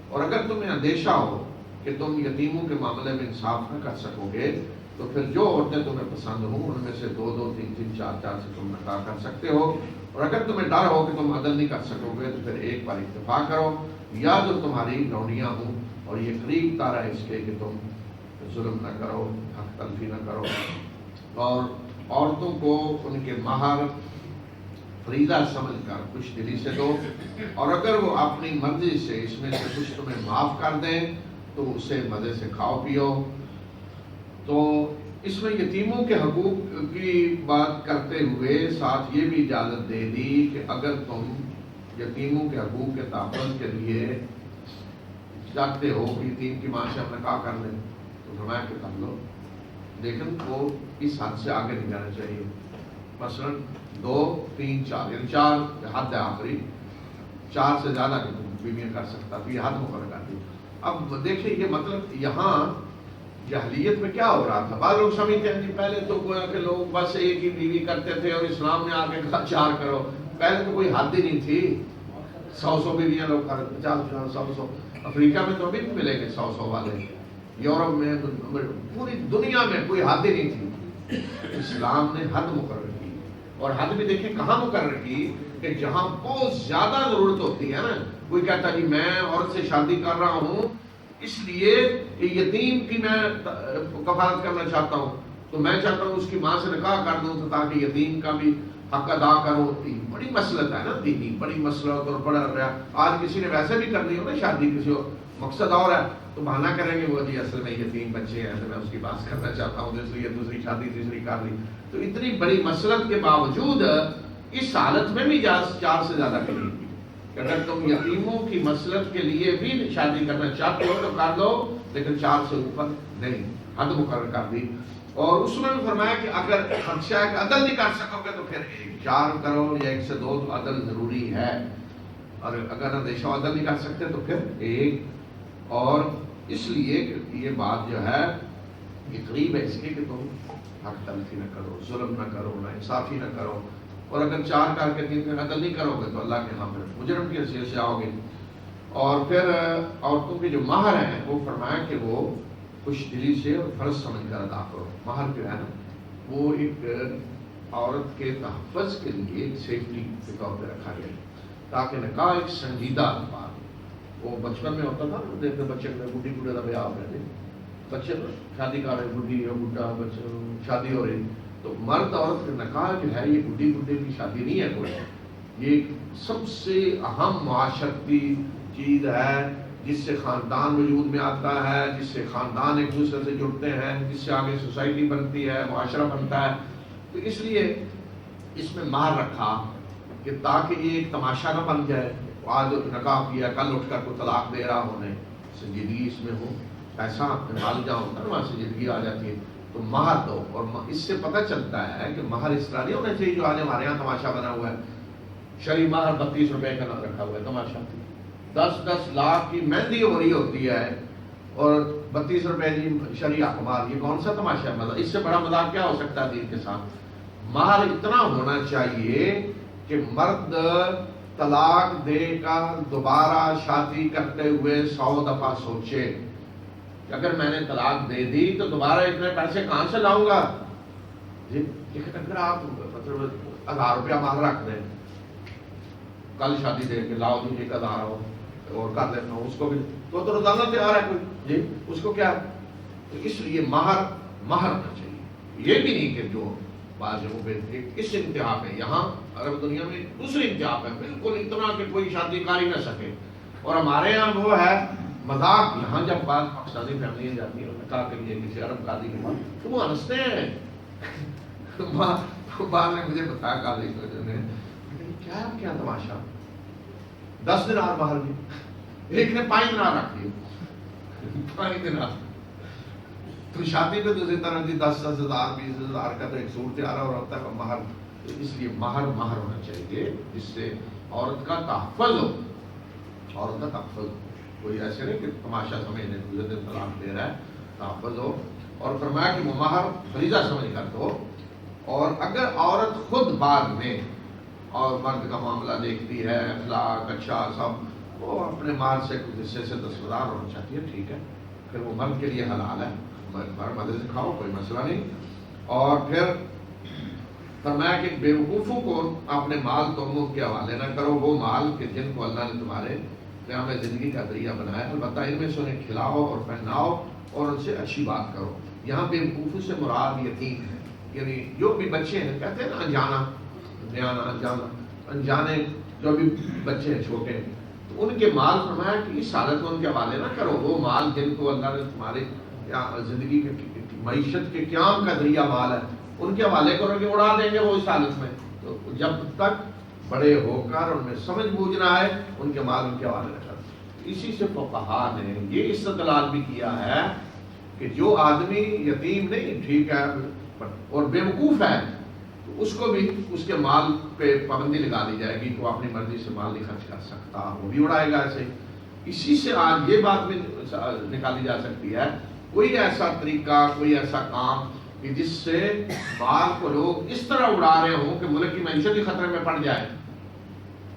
اور اگر تمہیں اندیشہ ہو کہ تم یتیموں کے معاملے میں انصاف نہ کر سکو گے تو پھر جو عورتیں تمہیں پسند ہوں ان میں سے 2 3 4 سے تم نکاح کر سکتے ہو، اور اگر تمہیں ڈر ہو کہ تم عدل نہیں کر سکو گے تو پھر ایک بار اتفاق کرو، یا جو تمہاری لونڈیاں ہوں، اور یہ قریب تارا اس کے کہ تم ظلم نہ کرو، حق تلفی نہ کرو، اور عورتوں کو ان کے مہر فریضہ سمجھ کر کچھ دلی سے دو، اور اگر وہ اپنی مرضی سے اس میں سے کچھ تمہیں معاف کر دیں تو اسے مزے سے کھاؤ پیو۔ تو اس میں یتیموں کے حقوق کی بات کرتے ہوئے ساتھ یہ بھی اجازت دے دی کہ اگر تم یتیموں کے حقوق کے تحفظ کے لیے چاہتے ہو کہ یتیم کی ماں سے نکاح کر لیں تو فرمایا کہ کر لو، لیکن وہ اس حد سے آگے نہیں جانا چاہیے، مثلا 2 3 4 یعنی 4 حد ہے آخری، 4 سے زیادہ کہ تم بیویاں کر سکتا، تو یہ حد مقرر کر دی۔ اب دیکھیں یہ مطلب یہاں جاہلیت میں کیا ہو رہا تھا، بعض لوگ سمجھتے ہیں کہ پہلے تو گویا کہ لوگ بس ایک ہی بیوی کرتے تھے اور اسلام نے آ کے کہا 4 کرو، پہلے تو کوئی حد ہی نہیں تھی، 100 بیویاں لوگ کرتے، 50 100 افریقہ میں تو ابھی بھی ملیں گے 100 والے، یورپ میں، پوری دنیا میں کوئی حد ہی نہیں تھی۔ اسلام نے حد مقرر کی، اور حد بھی دیکھیں کہاں مقرر کی کہ جہاں بہت زیادہ ضرورت ہوتی ہے نا، کوئی کہتا جی میں عورت سے شادی کر رہا ہوں اس لیے کہ یتیم کی میں کفالت کرنا چاہتا ہوں، تو میں چاہتا ہوں اس کی ماں سے نکاح کر دوں تاکہ یتیم کا بھی حق ادا کروں۔ بڑی مسلط ہے نا دینی، بڑی مسلط اور بڑا رہا۔ آج کسی نے ویسے بھی کرنی ہو نا شادی، کسی اور مقصد اور ہے تو بہانہ کریں گے وہ جی اصل میں یتیم بچے ہیں تو میں اس کی بات کرنا چاہتا ہوں، اس لیے دوسری شادی تیسری کر لی۔ تو اتنی بڑی مسلط کے باوجود اس حالت میں بھی 4 سے زیادہ کریں گی کہ اگر تم یتیموں کی مسلط کے لیے بھی شادی کرنا چاہتے ہو تو کر دو، لیکن 4 سے اوپر نہیں، حد مقرر کر دی۔ اور اس میں بھی فرمایا کہ اگر خدشہ ہے کہ عدل نہیں کر سکو گے تو پھر 4 کرو یا 1 سے 2، تو عدل ضروری ہے، اور اگر اندیشہ عدل نہیں کر سکتے تو پھر 1۔ اور اس لیے کہ یہ بات جو ہے یہ قریب ہے اس لیے کہ تم حق تلفی نہ کرو، ظلم نہ کرو، نا انصافی نہ کرو، اور اگر 4 کر کے 3 میں عدل نہیں کرو گے تو اللہ کے ہاں پھر مجرم کی حیثیت سے آؤ گے۔ اور پھر عورتوں کے جو مہر ہیں وہ فرمایا کہ وہ خوش دلی سے اور فرض سمجھ کر ادا کرو۔ مہر جو ہے نا وہ ایک عورت کے تحفظ کے لیے ایک سیفٹی کے طور پہ رکھا گیا تاکہ نکاح ایک سنجیدہ بات۔ وہ بچپن میں ہوتا تھا دیکھتے بچے میں بڈھی بوڑھے کا بیاہ ہو رہے تھے، بچے شادی کر رہے، بڈھی یا بڈھا بچے شادی ہو رہی، تو مرد عورت کا نکاح جو ہے یہ بڈھی بڈھے کی شادی نہیں ہے کوئی، یہ ایک سب سے اہم معاشرتی چیز ہے جس سے خاندان وجود میں آتا ہے، جس سے خاندان ایک دوسرے سے جڑتے ہیں، جس سے آگے سوسائٹی بنتی ہے، معاشرہ بنتا ہے۔ تو اس لیے اس میں مہر رکھا کہ تاکہ یہ ایک تماشا نہ بن جائے، آج نکاح کیا کل اٹھ کر کو طلاق دے رہا ہونے، سنجیدگی اس میں ہو، ایسا مال جہاں ہوتا ہے وہاں سنجیدگی آ جاتی ہے۔ تو مہر دو، اور اس سے پتہ چلتا ہے کہ مہر اس طرح نہیں ہونا چاہیے جو آج ہمارے یہاں تماشا بنا ہوا ہے، شرعی مہر 32 روپے کا نہ رکھا ہوا ہے، تماشا 10 لاکھ کی مہندی ہو رہی ہوتی ہے اور 32 روپے جی شرعی اخبار، یہ کون سا تماشا ہے؟ مزہ اس سے بڑا مذاق کیا ہو سکتا ہے دین کے ساتھ؟ مہر اتنا ہونا چاہیے کہ مرد طلاق دے کر دوبارہ شادی کرتے ہوئے 100 دفعہ سوچے کہ اگر میں نے طلاق دے دی تو دوبارہ اتنے پیسے کہاں سے لاؤں گا؟ جی اگر آپ مطلب 1000 روپیہ مہر رکھ دیں، کل شادی دے کے لاؤ جی 1000 ہو اور کر دیتا ہوں اس کو بھی، تو روزانہ تیار ہے کوئی جی اس کو کیا؟ تو اس لیے مہر ہونا چاہیے، یہ بھی نہیں کہ جو بعض جگہوں پہ اس انتہا پہ، یہاں عرب دنیا میں دوسری انتہا پہ بالکل اتنا کہ کوئی شادی کر ہی نہ سکے، اور ہمارے یہاں وہ ہے مذاق۔ یہاں جب بعض پاکستانی فیملیاں جاتی ہیں نکاح کے لیے کسی عرب قاضی کے پاس تو وہ ہنستے ہیں، بعد نے مجھے بتایا قاضی کو نے کیا تماشا، 10 دینار مہر دی، ایک نے 5 دینار رکھ دیے، 5 دینار، تو شادی پہ دوسری طرح دی 10,000 20,000 کا تو ایک سوٹ تیار ہو رہا ہے مہر۔ اس لیے مہر ہونا چاہیے جس سے عورت کا تحفظ ہو، عورت کا تحفظ، کوئی ایسے نہیں کہ تماشا سمجھنے دوسرے دن طلاق دے رہا ہے، تحفظ ہو۔ اور فرمایا کہ وہ مہر فریضہ سمجھ کر دو، اور اگر عورت خود بعد میں اور مرد کا معاملہ دیکھتی ہے، اخلاق اچھا سب، وہ اپنے مال سے کچھ حصے سے دستبردار ہونا چاہتی ہے، ٹھیک ہے، پھر وہ مرد کے لیے حلال ہے، مدد سے کھاؤ کوئی مسئلہ نہیں۔ اور پھر فرمایا کہ بیوقوفوں کو اپنے مال تموں کے حوالے نہ کرو، وہ مال کہ جن کو اللہ نے تمہارے قیام زندگی کا ذریعہ بنایا، البتہ ان میں سے انہیں کھلاؤ اور پہناؤ اور ان سے اچھی بات کرو۔ یہاں بیوقوفوں سے مراد یتیم ہے، یعنی جو بھی بچے ہیں، کہتے ہیں نا انجانا انجانے جو بھی بچے ہیں چھوٹے، تو ان کے مال فرمایا کہ اس حالت میں ان کے حوالے نہ کرو، وہ مال جن کو اللہ نے تمہارے زندگی کے معیشت کے قیام کا ذریعہ مال ہے ان کے حوالے کرو کہ اڑا دیں گے وہ اس حالت میں۔ تو جب تک بڑے ہو کر ان میں سمجھ بوجھنا ہے ان کے مال ان کے حوالے نہ کرو۔ اسی سے فقہا نے یہ استدلال بھی کیا ہے کہ جو آدمی یتیم نہیں ٹھیک ہے اور بیوقوف ہے تو اس کو بھی اس کے مال پہ پابندی لگا دی جائے گی کہ وہ اپنی مرضی سے مال نہیں خرچ کر سکتا، وہ بھی اڑائے گا ایسے۔ اسی سے آج یہ بات بھی نکالی جا سکتی ہے، کوئی ایسا طریقہ، کوئی ایسا کام کہ جس سے مال کو لوگ اس طرح اڑا رہے ہوں کہ ملک کی معیشت ہی خطرے میں پڑ جائے،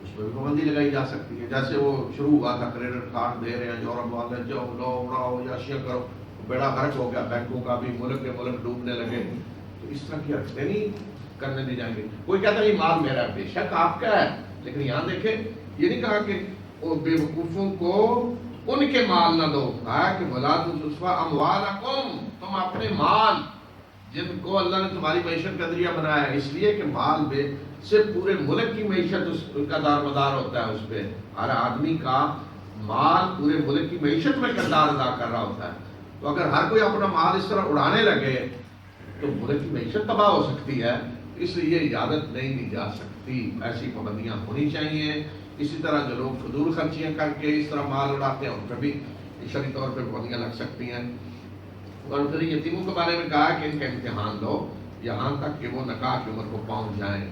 اس پہ بھی پابندی لگائی جا سکتی ہے۔ جیسے وہ شروع ہوا تھا کریڈٹ کارڈ دے رہے ہیں یورپ والے، جو لو اڑاؤ یا اشیاء کرو، بیڑا غرق ہو گیا بینکوں کا بھی، ملک کے ملک ڈوبنے لگے۔ تو اس طرح کی حرکتیں نہیں کرنے دی جائیں گے۔ کوئی کہتا ہے یہ مال میرا ہے، بے شک آپ کا ہے، لیکن یہاں دیکھیں یہ نہیں کہا کہ وہ بے وقوفوں کو ان کے مال نہ دو، کہا کہ وَلَا تُسْفَ أَمْوَالَكُمْ، تم اپنے مال جن کو اللہ نے تمہاری معیشت کا ذریعہ بنایا ہے، اس لیے کہ مال بے سے پورے ملک کی معیشت اس کا دار مدار ہوتا ہے، اس پہ ہر آدمی کا مال پورے ملک کی معیشت میں کردار ادا کر رہا ہوتا ہے۔ تو اگر ہر کوئی اپنا مال اس طرح اڑانے لگے تو ملک کی معیشت تباہ ہو سکتی ہے، اس لیے اجازت نہیں دی جا سکتی، ایسی پابندیاں ہونی چاہیے۔ اسی طرح جو لوگ فضول خرچیاں کر کے اس طرح مال اڑاتے ہیں ان پر بھی شرعی طور پہ پابندیاں لگ سکتی ہیں۔ اور پھر یتیموں کے بارے میں کہا کہ ان کا امتحان لو یہاں تک کہ وہ نکاح کی عمر کو پہنچ جائیں،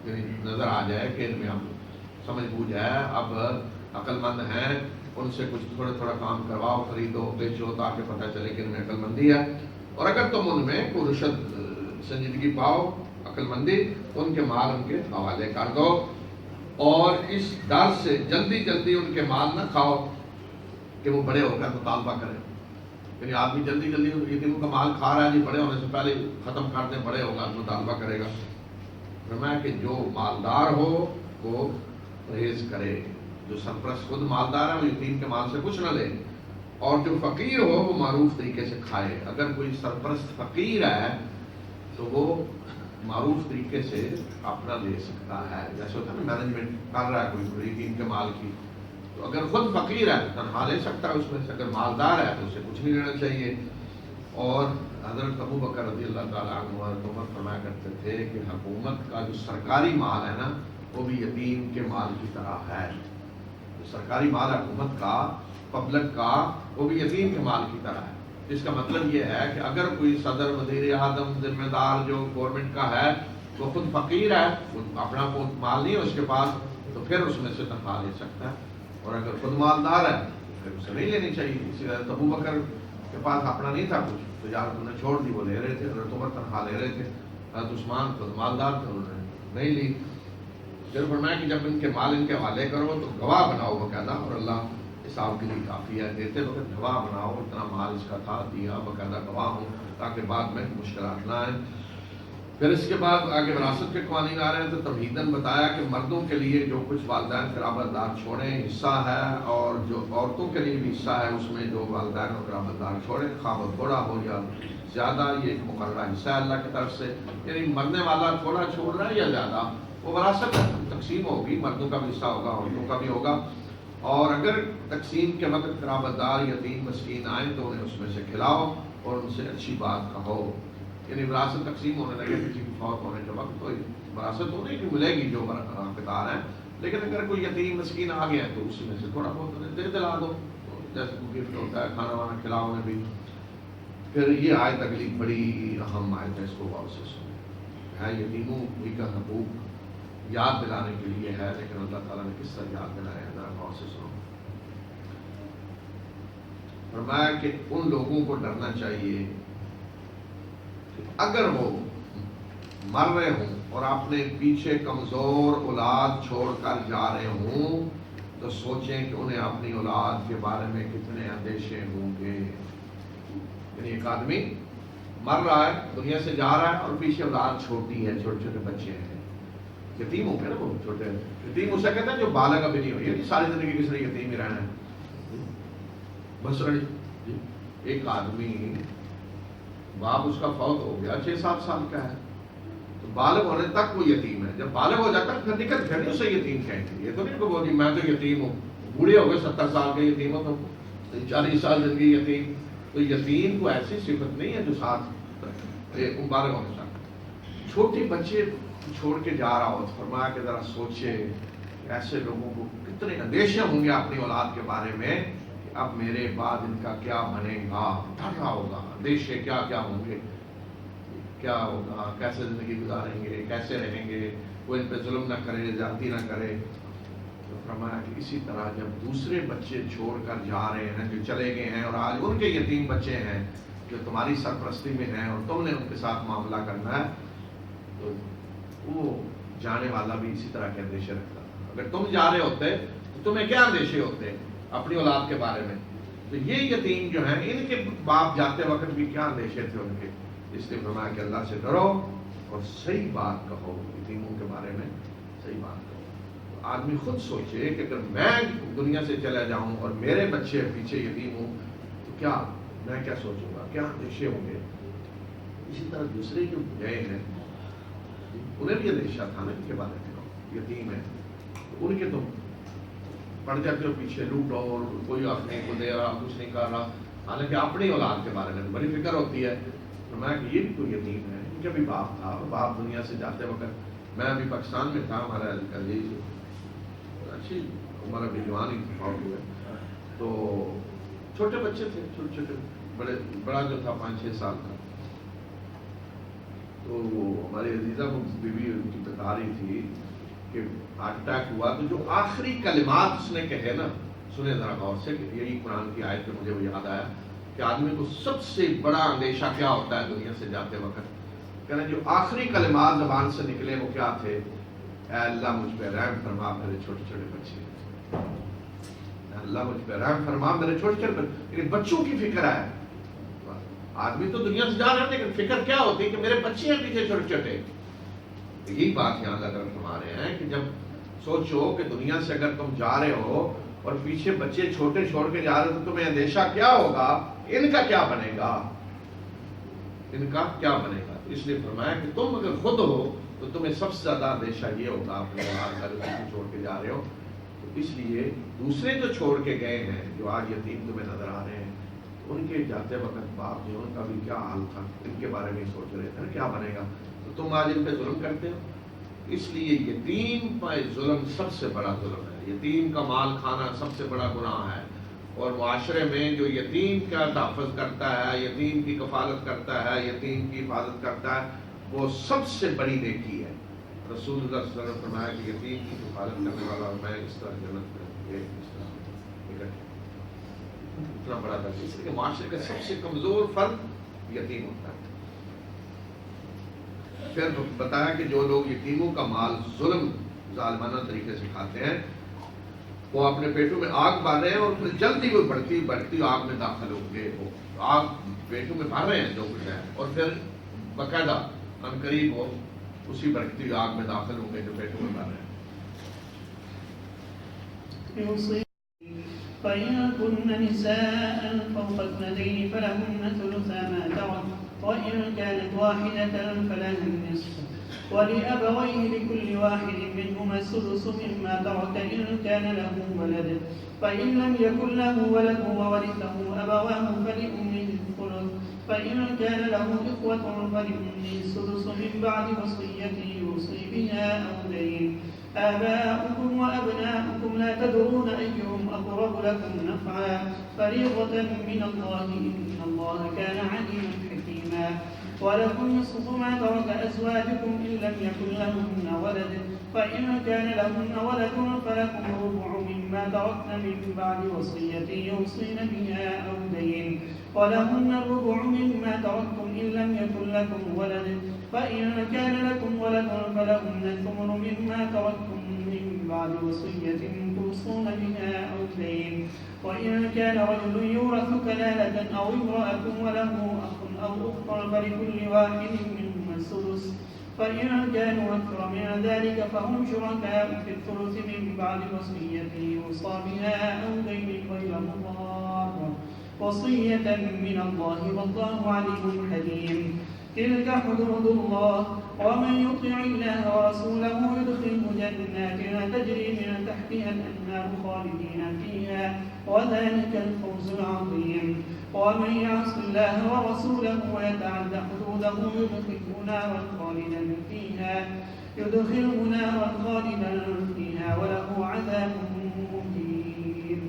یعنی نظر آ جائے کہ ان میں اب سمجھ بوجھ ہے، اب عقل مند ہیں، ان سے کچھ تھوڑا تھوڑا کام کرواؤ، خریدو بیچو، تاکہ پتہ چلے کہ ان میں عقل مندی ہے۔ اور اگر تم ان میں کوئی رشد سنجیدگی پاؤ، عقل مندی، ان کے مال ان کے حوالے کر دو، اور اس ڈر سے جلدی جلدی ان کے مال نہ کھاؤ کہ وہ بڑے ہو کر مطالبہ کریں۔ یعنی آدمی جلدی جلدی یتیموں کا مال کھا رہا ہے، جی بڑے ہونے سے پہلے ختم کر دیں، بڑے ہوگا مطالبہ کرے گا۔ فرمایا کہ جو مالدار ہو وہ پرہیز کرے، جو سرپرست خود مالدار ہے وہ یتیم کے مال سے کچھ نہ لے، اور جو فقیر ہو وہ معروف طریقے سے کھائے۔ اگر کوئی سرپرست فقیر ہے تو وہ معروف طریقے سے اپنا دے سکتا ہے، جیسے ہوتا ہے نا مینجمنٹ کر رہا ہے کوئی یتیم کے مال کی، تو اگر خود فقیر ہے تو تنخواہ لے سکتا ہے اس میں سے، اگر مالدار ہے تو اسے کچھ نہیں لینا چاہیے۔ اور حضرت ابو بکر رضی اللہ تعالیٰ عنہ حکومت فرمایا کرتے تھے کہ حکومت کا جو سرکاری مال ہے نا وہ بھی یتیم کے مال کی طرح ہے۔ جو سرکاری مال ہے حکومت کا، پبلک کا، وہ بھی یتیم کے مال کی طرح ہے۔ اس کا مطلب یہ ہے کہ اگر کوئی صدر، وزیر اعظم، ذمہ دار جو گورنمنٹ کا ہے وہ خود فقیر ہے، اپنا مال نہیں ہے اس کے پاس، تو پھر اس میں سے تنخواہ لے سکتا ہے، اور اگر خود مالدار ہے تو پھر اسے نہیں لینی چاہیے۔ اسی طرح ابو بکر کے پاس اپنا نہیں تھا کچھ، تجارت انہوں نے چھوڑ دی، وہ لے رہے تھے، حضرت عمر تنخواہ لے رہے تھے، حضرت عثمان خود مالدار تھے، انہوں نے نہیں لی۔ پھر فرمایا کہ جب ان کے مال ان کے حوالے کرو تو گواہ بناؤ باقاعدہ، اور اللہ حساب کے لیے کافی ہے، دیتے وقت گواہ بناؤ، اتنا مال اس کا تھا، دیا، باقاعدہ گواہ ہوں، تاکہ بعد میں مشکلات نہ آئیں۔ پھر اس کے بعد آگے وراثت کے قوانین آ رہے ہیں، تو تمہیداً بتایا کہ مردوں کے لیے جو کچھ والدین قرابت دار چھوڑیں حصہ ہے، اور جو عورتوں کے لیے بھی حصہ ہے اس میں جو والدین اور قرابت دار چھوڑیں، خواہ وہ تھوڑا ہو یا زیادہ، یہ ایک مقررہ حصہ ہے اللہ کی طرف سے۔ یعنی مرنے والا تھوڑا چھوڑ رہا ہے یا زیادہ، وہ وراثت تقسیم ہوگی، مردوں کا بھی حصہ ہوگا، عورتوں کا بھی ہوگا۔ اور اگر تقسیم کے وقت قرابت دار یتیم مسکین آئیں تو انہیں اس میں سے کھلاؤ اور ان سے اچھی بات کہو۔ یعنی وراثت تقسیم ہونے لگے کسی کی فوت ہونے کے وقت، تو وراثت تو نہیں کہ ملے گی جو حقدار ہیں، لیکن اگر کوئی یتیم مسکین آ گیا تو اس میں سے تھوڑا بہت انہیں دے دلا دو، جیسے کوئی گفٹ ہوتا ہے، کھانا وانا کھلاؤ انہیں بھی۔ پھر یہ آیت اگلی بڑی اہم آیت ہے، اس کو غور سے سنیں، ہے یتیموں کا حقوق یاد دلانے کے لیے ہے، لیکن اللہ تعالیٰ نے کس طرح یاد دلایا ہے، ذرا غور سے سنو۔ فرمایا کہ ان لوگوں کو ڈرنا چاہیے کہ اگر وہ مر رہے ہوں اور اپنے پیچھے کمزور اولاد چھوڑ کر جا رہے ہوں تو سوچیں کہ انہیں اپنی اولاد کے بارے میں کتنے اندیشے ہوں گے۔ یعنی ایک آدمی مر رہا ہے، دنیا سے جا رہا ہے، اور پیچھے اولاد چھوٹی ہے، چھوٹے چھوٹے بچے ہیں، یتیم ہو گئے نا وہ چھوٹے، یتیم اسے کہتے ہیں جو بالغ ابھی نہیں ہوئی، ساری زندگی کس نے یتیم ہی رہنا ہے۔ بس ایک آدمی باپ اس کا فوت ہو گیا، 6-7 سال کا ہے، تو بالغ ہونے تک وہ یتیم ہے، جب بالغ ہو جاتا ہے پھر دقت، پھر نہیں اسے یتیم کہیں گے۔ یہ تو نہیں کہ وہ جی میں تو یتیم ہوں، بوڑھے ہو گئے 70 سال کے یتیم ہو تو 40 سال زندگی یتیم، تو یتیم کو ایسی صفت نہیں ہے جو ساتھ بالغ ہونے تک۔ چھوٹے بچے چھوڑ کے جا رہا ہو، فرمایا کہ ذرا سوچے ایسے لوگوں کو کتنے اندیشے ہوں گے اپنی اولاد کے بارے میں کہ اب میرے بعد ان کا کیا بنے گا، ڈر رہا ہوگا، اندیشے کیا کیا ہوں گے، کیا ہوگا، کیسے زندگی گزاریں گے، کیسے رہیں گے، وہ ان پہ ظلم نہ کرے، زیادتی نہ کرے۔ تو فرمایا کہ اسی طرح جب دوسرے بچے چھوڑ کر جا رہے ہیں جو چلے گئے ہیں اور آج ان کے یتیم بچے ہیں جو تمہاری سرپرستی میں ہیں اور تم نے ان کے ساتھ معاملہ کرنا ہے، تو وہ جانے والا بھی اسی طرح کے اندیشے رکھتا تھا۔ اگر تم جا رہے ہوتے تو تمہیں کیا اندیشے ہوتے اپنی اولاد کے بارے میں؟ تو یہ یتیم جو ہیں ان کے باپ جاتے وقت بھی کیا اندیشے تھے ان کے، اس لیے فرمایا کہ اللہ سے ڈرو اور صحیح بات کہو، یتیموں کے بارے میں صحیح بات کہو۔ تو آدمی خود سوچے کہ اگر میں دنیا سے چلا جاؤں اور میرے بچے پیچھے یتیم ہوں تو کیا میں کیا سوچوں گا، کیا اندیشے ہوں گے۔ اسی طرح دوسرے جو گئے ہیں انہیں بھی اندیشہ تھا نا ان کے بارے میں، یتیم ہے تو ان کے تم پڑ جاتے ہو پیچھے، لوٹو اور کوئی اپنے کو دے رہا کچھ نہیں کر رہا، حالانکہ اپنی اولاد کے بارے میں بڑی فکر ہوتی ہے۔ فرمایا کہ یہ بھی کوئی یتیم ہے، ان کا بھی باپ تھا، باپ دنیا سے جاتے وقت، میں ابھی پاکستان میں تھا، ہمارا عزیز اچھی عمر ابھی جوان ہی فوت ہوئے، تو چھوٹے بچے تھے، چھوٹے چھوٹے، بڑا جو تھا 5-6 سال کا، تو ہماری عزیزہ بیوی ان کی بتا رہی تھی کہ ہارٹ اٹیک ہوا تو جو آخری کلمات اس نے کہے نا، سنے ذرا غور سے، کہ یہی قرآن کی آیت پہ مجھے وہ یاد آیا کہ آدمی کو سب سے بڑا اندیشہ کیا ہوتا ہے دنیا سے جاتے وقت، کہنا جو آخری کلمات زبان سے نکلے وہ کیا تھے؟ اے اللہ مجھ پہ رحم فرما میرے چھوٹے چھوٹے بچے، اے اللہ مجھ پہ رحم فرما میرے چھوٹے چھوٹے بچے، لیکن بچوں کی فکر ہے۔ آدمی تو دنیا سے جا رہا ہے لیکن فکر کیا ہوتی ہے کہ میرے بچے ہیں پیچھے چھوٹے چھوٹے۔ یہی بات یہاں اللہ تعالیٰ فرما رہے ہیں کہ جب سوچو کہ دنیا سے اگر تم جا رہے ہو اور پیچھے بچے چھوٹے چھوڑ کے جا رہے ہو تو تمہیں اندیشہ کیا ہوگا، ان کا کیا بنے گا، ان کا کیا بنے گا۔ اس لیے فرمایا کہ تم اگر خود ہو تو تمہیں سب سے زیادہ اندیشہ یہ ہوگا اپنے اولاد کا جو تم چھوڑ کے جا رہے ہو۔ تو اس لیے دوسرے جو چھوڑ کے گئے ہیں جو آج یتیم تمہیں نظر آ رہے ہیں، ان کے جاتے وقت باپ جو ان کا بھی کیا حال تھا، ان کے بارے میں سوچ رہے تھے کیا بنے گا، تو تم آج ان پہ ظلم کرتے ہو۔ اس لیے یتیم پر ظلم سب سے بڑا ظلم ہے، یتیم کا مال کھانا سب سے بڑا گناہ ہے، اور معاشرے میں جو یتیم کا تحفظ کرتا ہے، یتیم کی کفالت کرتا ہے، یتیم کی حفاظت کرتا ہے، وہ سب سے بڑی نیکی ہے۔ رسول اللہ صلی اللہ علیہ وسلم نے فرمایا کہ یتیم کی کفالت کرنے والا اور میں اس طرح جنت میں اس طرح اتنا بڑا درجہ، اس لیے معاشرے کا سب سے کمزور فرد یتیم ہوتا ہے۔ پھر بتایا کہ جو لوگ یتیموں کا مال ظلم ظالمانہ طریقے سے کھاتے ہیں وہ اپنے پیٹوں میں آگ بھر رہے ہیں اور پھر جلدی وہ بڑھتی آگ میں داخل ہوں گے، وہ آگ پیٹوں میں بھر رہے ہیں جو کچھ ہے، اور پھر باقاعدہ عنقریب وہ اسی بڑھتی آگ میں داخل ہوں گے جو پیٹوں میں بھر رہے ہیں۔ فإن كن نساء فوق اثنتين فلهن ثلثا ما ترك وإن كانت واحدة فلها النصف ولأبويه لكل واحد منهما السدس مما ترك إن كان له ولد فإن لم يكن له ولد وورثه أبواه فلأمه الثلث فإن كان له إخوة فلأمه السدس من بعد وصية يوصي بها أو دين آباؤكم وأبناؤكم لا تدرون أيهم أقرب لكم نفعا فريضة من الله إن الله كان عليما حكيما ولكم نصف ما ترك أزواجكم إن لم يكن لهن ولد فإن كان لهن ولد فلكم ربع مما تركن من بعد وصية يوصين بها أو دين ولهن الربع مما تركتم إن لم يكن لكم ولد فإن كان لكم ولد فلهن الثمن مما تركتم من بعد وصية توصون بها أو دين وإن كان رجل يورث كلالة أو امرأة وله أخ أو أخت فلكل واحد منهما السدس فإن كانوا أكثر من ذلك فهم شركاء في الثلث من بعد وصية يوصى بها أو دين غير مضار وصية من الله والله عليم حليم تلك حدود الله ومن يطع الله ورسوله يدخله جنات تجري من تحتها الأنهار خالدين فيها وذلك الفوز العظيم ومن يعص الله ورسوله ويتعد حدوده يدخله نارا خالدا فيها وله عذاب مهين۔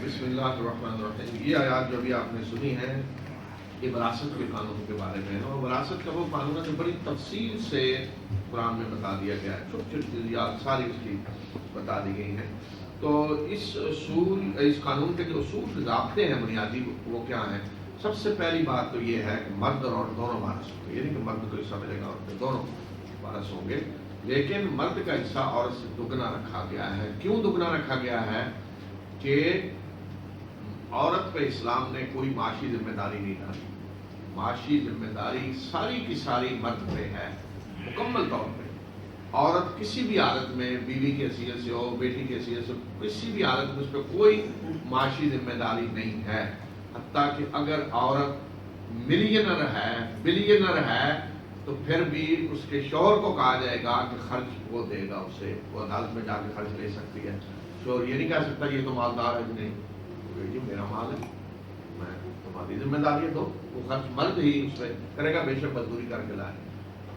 بسم اللہ الرحمن الرحیم۔ یہ آیات جو بھی آپ نے سنی ہے یہ وراثت کے قانون کے بارے میں ہے، اور وراثت کا وہ قانون ہے جو بڑی تفصیل سے قرآن میں بتا دیا گیا ہے، چھوٹی چھوٹی چیزیں ساری اس کی بتا دی گئی ہیں۔ تو اس قانون کے جو اصول ضابطے ہیں بنیادی وہ کیا ہیں؟ سب سے پہلی بات تو یہ ہے کہ مرد اور عورت دونوں وارث ہوں گے، یعنی کہ مرد کو حصہ ملے گا، عورت دونوں وارث ہوں گے، لیکن مرد کا حصہ عورت سے دگنا رکھا گیا ہے۔ کیوں دگنا رکھا گیا ہے؟ کہ عورت پہ اسلام نے کوئی معاشی ذمہ داری نہیں ڈالی، معاشی ذمہ داری ساری کی ساری مرد پہ ہے مکمل طور پہ۔ عورت کسی بھی حالت میں بیوی کی حیثیت سے ہو، بیٹی کی حیثیت سے، کسی بھی حالت میں اس پہ کوئی معاشی ذمہ داری نہیں ہے، حتیٰ کہ اگر عورت ملینر ہے، بلینر ہے، تو پھر بھی اس کے شوہر کو کہا جائے گا کہ خرچ وہ دے گا، اسے وہ عدالت میں جا کے خرچ لے سکتی ہے۔ شوہر یہ نہیں کہہ سکتا یہ تو مالدار ہے، نہیں جی میرا مال ہے، میں تمہاری ذمہ داری ہے، تو وہ خرچ مرد ہی اس پہ کرے گا، بے شک مزدوری کر کے لائے۔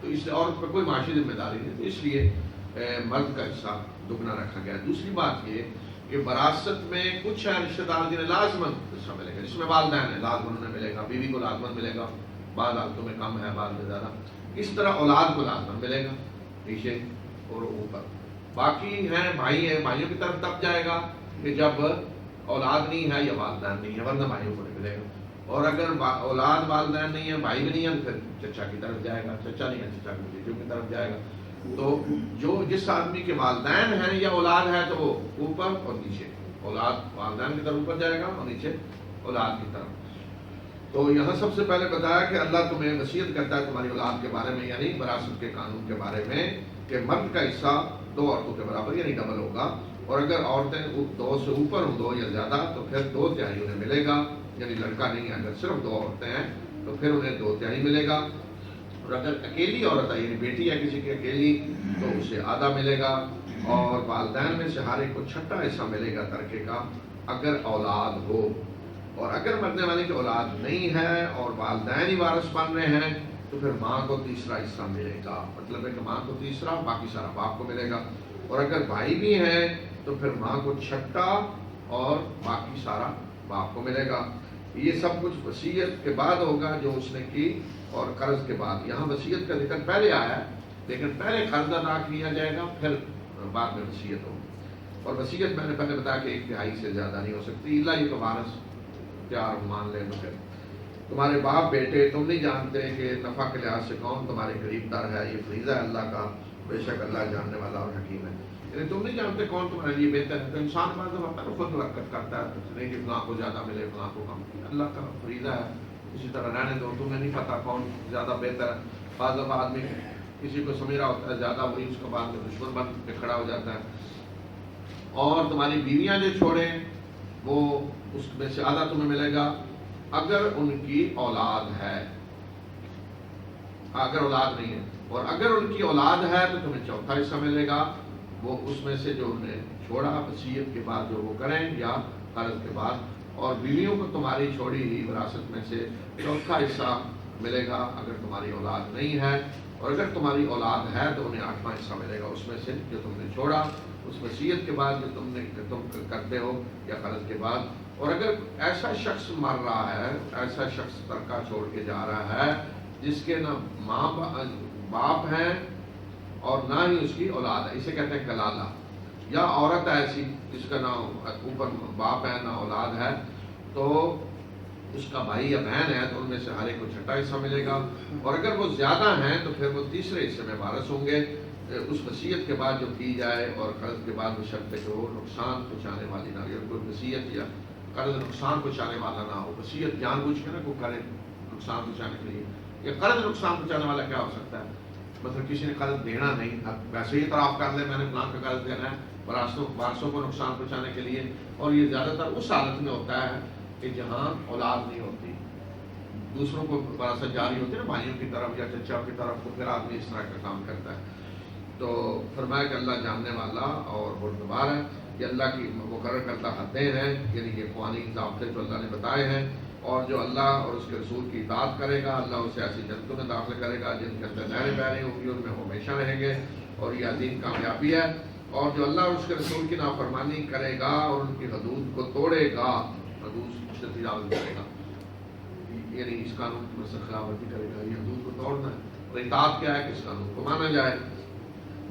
تو اس لیے عورت پہ کوئی معاشی ذمہ داری نہیں، تو اس لیے مرد کا حصہ دگنا رکھا گیا۔ دوسری بات یہ کہ وراثت میں کچھ ہے رشتہ دار جنہیں لازمن حصہ ملے گا، جس میں والدین ہیں لازمن انہیں ملے گا، بیوی کو لازمن ملے گا، بعض حالتوں میں کم ہے بعض میں زیادہ، اس طرح اولاد کو لازمن ملے گا نیچے اور اوپر۔ باقی ہیں بھائی ہیں، بھائیوں کی طرف تب جائے گا کہ جب اولاد نہیں ہے یا والدین نہیں ہے، ورنہ بھائیوں کو نہیں ملے گا۔ اور اگر اولاد والدین نہیں ہے، بھائی بھی نہیں ہے، تو پھر چچا کی طرف جائے گا، چچا نہیں ہے چچا کی بیٹیوں کی طرف جائے گا۔ تو جس آدمی کے والدین ہیں یا اولاد ہے تو وہ اوپر اور نیچے، اولاد والدین کی طرف اوپر جائے گا اور نیچے اولاد کی طرف۔ تو یہاں سب سے پہلے بتایا کہ اللہ تمہیں وصیت کرتا ہے تمہاری اولاد کے بارے میں، یعنی وراثت کے قانون کے بارے میں، کہ مرد کا حصہ 2 عورتوں کے برابر یعنی ڈبل ہوگا، اور اگر عورتیں 2 سے اوپر ہوں 2 یا زیادہ تو پھر 2/3 انہیں ملے گا، یعنی لڑکا نہیں ہے، اگر صرف 2 عورتیں ہیں تو پھر انہیں 2/3 ملے گا، اور اگر اکیلی عورت ہے یعنی بیٹی ہے کسی کی اکیلی تو اسے آدھا ملے گا، اور والدین میں سے ہر ایک کو 6واں حصہ ملے گا ترکے کا اگر اولاد ہو، اور اگر مرنے والے کی اولاد نہیں ہے اور والدین ہی وارث بن رہے ہیں تو پھر ماں کو 3واں حصہ ملے گا، مطلب ہے کہ ماں کو 3واں، باقی سارا باپ کو ملے گا، اور اگر بھائی بھی ہیں تو پھر ماں کو 6واں اور باقی سارا باپ کو ملے گا۔ یہ سب کچھ وصیت کے بعد ہوگا جو اس نے کی، اور قرض کے بعد۔ یہاں وصیت کا ذکر پہلے آیا ہے، لیکن پہلے قرض ادا کیا جائے گا پھر بعد میں وصیت ہوگی، اور وصیت میں نے پہلے بتایا کہ 1/3 سے زیادہ نہیں ہو سکتی، الا یہ تو وارث پیار مان لے تو پھر۔ تمہارے باپ بیٹے تم نہیں جانتے کہ نفع کے لحاظ سے کون تمہارے قریب تر ہے، یہ فریضہ ہے اللہ کا، بے شک اللہ جاننے والا اور حکیم ہے۔ یعنی تم نہیں جانتے کون تمہارے لیے بہتر ہے، تو انسان بعض دفعہ خود برکت کرتا ہے، نہیں کہ فلاں کو زیادہ ملے فلاں کو کم، اللہ کا فریضہ ہے، اسی طرح رہنے دو، تمہیں نہیں پتا کون زیادہ بہتر ہے۔ بعض دفعہ آدمی کسی کو سمجھ رہا ہوتا ہے زیادہ، وہی اس کے بعد میں دشمن بن کے کھڑا ہو جاتا ہے۔ اور تمہاری بیویاں جو چھوڑیں وہ اس میں سے آدھا تمہیں ملے گا اگر ان کی اولاد ہے، اگر اولاد نہیں ہے، اور اگر ان کی اولاد ہے تو تمہیں 4واں حصہ ملے گا، وہ اس میں سے جو انہیں چھوڑا وصیت کے بعد جو وہ کریں یا قرض کے بعد، اور بیویوں کو تمہاری چھوڑی ہوئی وراثت میں سے 4واں حصہ ملے گا اگر تمہاری اولاد نہیں ہے، اور اگر تمہاری اولاد ہے تو انہیں 8واں حصہ ملے گا اس میں سے جو تم نے چھوڑا اس وصیت کے بعد جو تم کرتے ہو یا قرض کے بعد۔ اور اگر ایسا شخص مر رہا ہے، ایسا شخص ترکہ چھوڑ کے جا رہا ہے جس کے نہ ماں باپ ہیں اور نہ ہی اس کی اولاد ہے، اسے کہتے ہیں کلالہ، یا عورت ایسی جس کا نہ اوپر باپ ہے نہ اولاد ہے، تو اس کا بھائی یا بہن ہے تو ان میں سے ہر ایک کو 6واں حصہ ملے گا، اور اگر وہ زیادہ ہیں تو پھر وہ 3 حصے میں وارث ہوں گے اس وصیت کے بعد جو کی جائے، اور قرض کے بعد وہ شرط ہے کہ وہ نقصان پہنچانے والی نہ ہو، کوئی وصیت یا قرض نقصان پہنچانے والا نہ ہو، وصیت جان بوجھ کے نہ کوئی کرے نقصان پہنچانے کے لیے، یا قرض نقصان پہنچانے والا کیا ہو سکتا ہے، مطلب کسی نے قرض دینا نہیں، ویسے ہی اعتراف کر لے میں نے فلاں کا قرض دینا ہے وارثوں کو نقصان پہنچانے کے لیے، اور یہ زیادہ تر اس حالت میں ہوتا ہے کہ جہاں اولاد نہیں ہوتی، دوسروں کو وراثت جاری ہوتی ہے نا، بھائیوں کی طرف یا چچا کی طرف، تو پھر آدمی اس طرح کا کام کرتا ہے۔ تو فرمایا کہ اللہ جاننے والا اور بردبار ہے، یہ اللہ کی مقرر کردہ حدیں ہیں، یعنی یہ قوانین ضابطے جو اللہ نے بتائے ہیں، اور جو اللہ اور اس کے رسول کی اطاعت کرے گا اللہ اسے ایسی جنتوں میں داخل کرے گا جن کے اندر نہریں بہ رہی ہوں گی، ان میں وہ ہمیشہ رہیں گے، اور یہ عظیم کامیابی ہے۔ اور جو اللہ اور اس کے رسول کی نافرمانی کرے گا اور ان کی حدود کو توڑے گا، حدود سے تجاوز کرے گا، یعنی اس قانون کی خلاف ورزی کرے گا، یہ حدود کو توڑنا ہے، اور اطاعت کیا ہے کہ اس قانون کو مانا جائے۔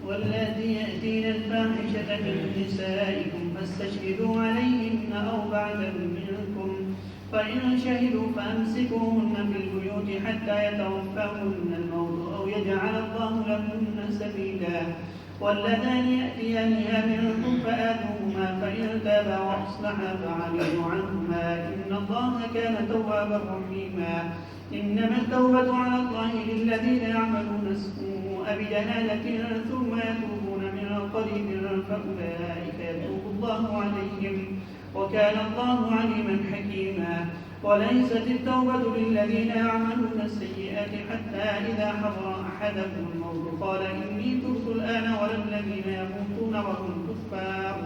واللاتي يأتين الفاحشة من نسائكم فاستشهدوا عليهن أربعة منكم فإن شهدوا فأمسكوهن في البيوت حتى يتوفاهن الموت أو يجعل الله لهن سبيلا. واللذان يأتيانها منكم فآتوهما فإن تابا وأصلحا فعرضوا عنهما إن الله كان توابا رحيما. إنما التوبة على الله للذين يعملون السوء بجهالة ثم يتوبون من قريب فأولئك يتوب الله عليهم وكان الله عليما حكيما. وليست التوبة للذين يعملون السيئات حتى إذا حضر أحدهم الموت قال إني تبت الآن ولا الذين يموتون وهم كفار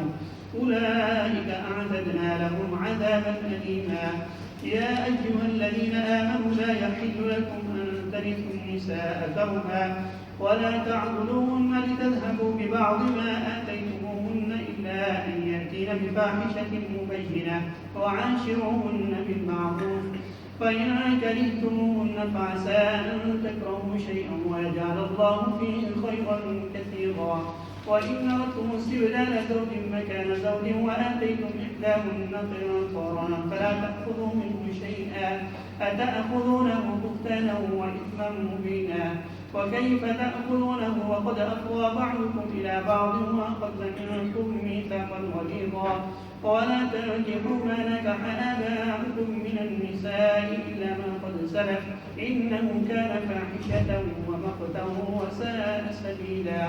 أولئك أعتدنا لهم عذابا أليما. يا أيها الذين آمنوا لا يحل لكم أن ترثوا النساء كرها ولا تعضلوهن لتذهبوا ببعض ما آتيتموهن إلا أن يأتين بفاحشة مبينة وعاشروهن بالمعروف فإن كرهتموهن فعسى أن تكرهوا شيئا ويجعل الله فيه خيرا كثيرا. وإن أردتم استبدال زوج مكان زوج وآتيتم إحداهن قنطارا فلا تأخذوا منه شيئا أتأخذونه بهتانا وإثما مبينا. وكيف تأخذونه وقد أفضى بعضكم إلى بعض وأخذن منكم ميثاقا غليظا. ولا تنكحوا ما نكح آباؤكم من النساء إلا ما قد سلف إنه كان فاحشة ومقتا وساء سبيلا.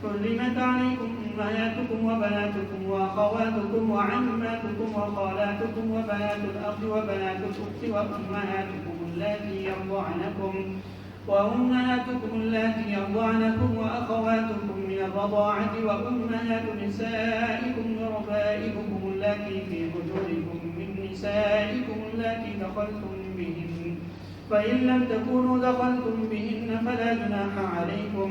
حرمت عليكم أمهاتكم وبناتكم وأخواتكم وعماتكم وخالاتكم وبنات الأخ وبنات الأخت وأمهاتكم اللاتي يرضعنكم وأخواتكم من الرضاعة وأمهات نسائكم وربائبكم اللاتي في حجوركم من نسائكم اللاتي دخلتم بهن فإن لم تكونوا دخلتم بهن فلا جناح عليكم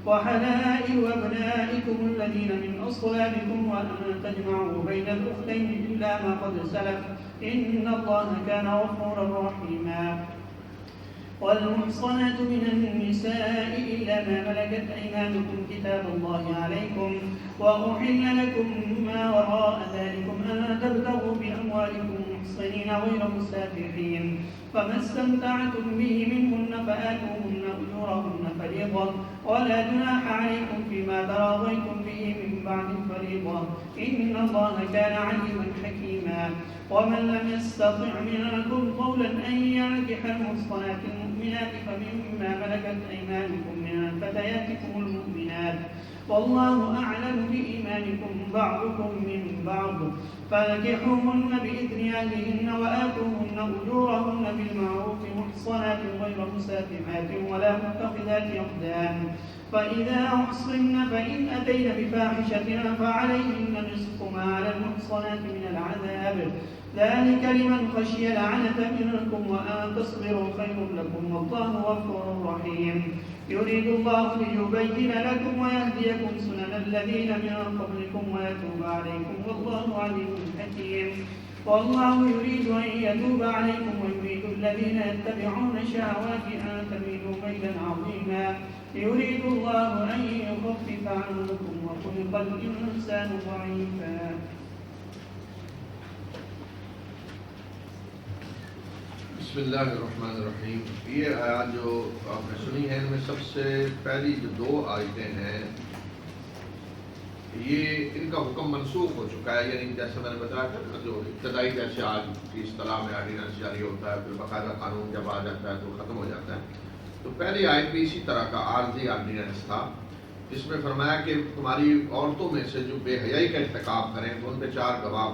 وحلائل أبنائكم الذين من أصلابكم وأن تجمعوا بين الأختين إلا ما قد سلف إن الله كان غفورا رحيما. والمحصنات من النساء إلا ما ملكت أيمانكم كتاب الله عليكم وأحل لكم ما وراء ذلكم أن تبتغوا بأموالكم محصنين غير مسافحين فما استمتعتم به منهن فآتوهن أجورهن فريضة ولا جناح عليكم فيما تراضيتم به من بعد الفريضة إن الله كان عليما حكيما. ومن لم يستطع منكم قولا أن ينكح المحصنات المؤمنات فمما ملكت أيمانكم من فتياتكم المؤمنات والله أعلم بإيمانكم بعضكم من بعض فانكحوهن بإذن أهلهن وآتوهن أجورهن بالمعروف محصنات غير مسافحات ولا متخذات أخدان. فإذا أحصن فإن أتين بفاحشة فعليهن نصف ما على المحصنات من العذاب ذلك لمن خشي العنة منكم وأن تصبروا خير لكم والله غفور رحيم. يريد الله ليبين لكم ويهديكم سنن الذين من قبلكم ويتوب عليكم والله عليم حكيم. والله يريد أن يتوب عليكم ويريد الذين يتبعون الشهوات أن تميلوا ميلا عظيما يريد الله أن يخفف عنكم وخلق الإنسان ضعيفا. بسم اللہ الرحمن الرحیم. یہ آیات جو آپ نے سنی ہے ان میں سب سے پہلی جو 2 آیتیں ہیں یہ ان کا حکم منسوخ ہو چکا ہے. یعنی جیسے میں نے بتایا تھا جو ابتدائی جیسے آج کی اصطلاح میں آرڈیننس جاری ہوتا ہے پھر باقاعدہ قانون جب آ جاتا ہے تو ختم ہو جاتا ہے. تو پہلی آیت بھی اسی طرح کا عارضی آرڈیننس تھا جس میں فرمایا کہ تمہاری عورتوں میں سے جو بے حیائی کا ارتکاب کریں تو ان پہ 4 گواہ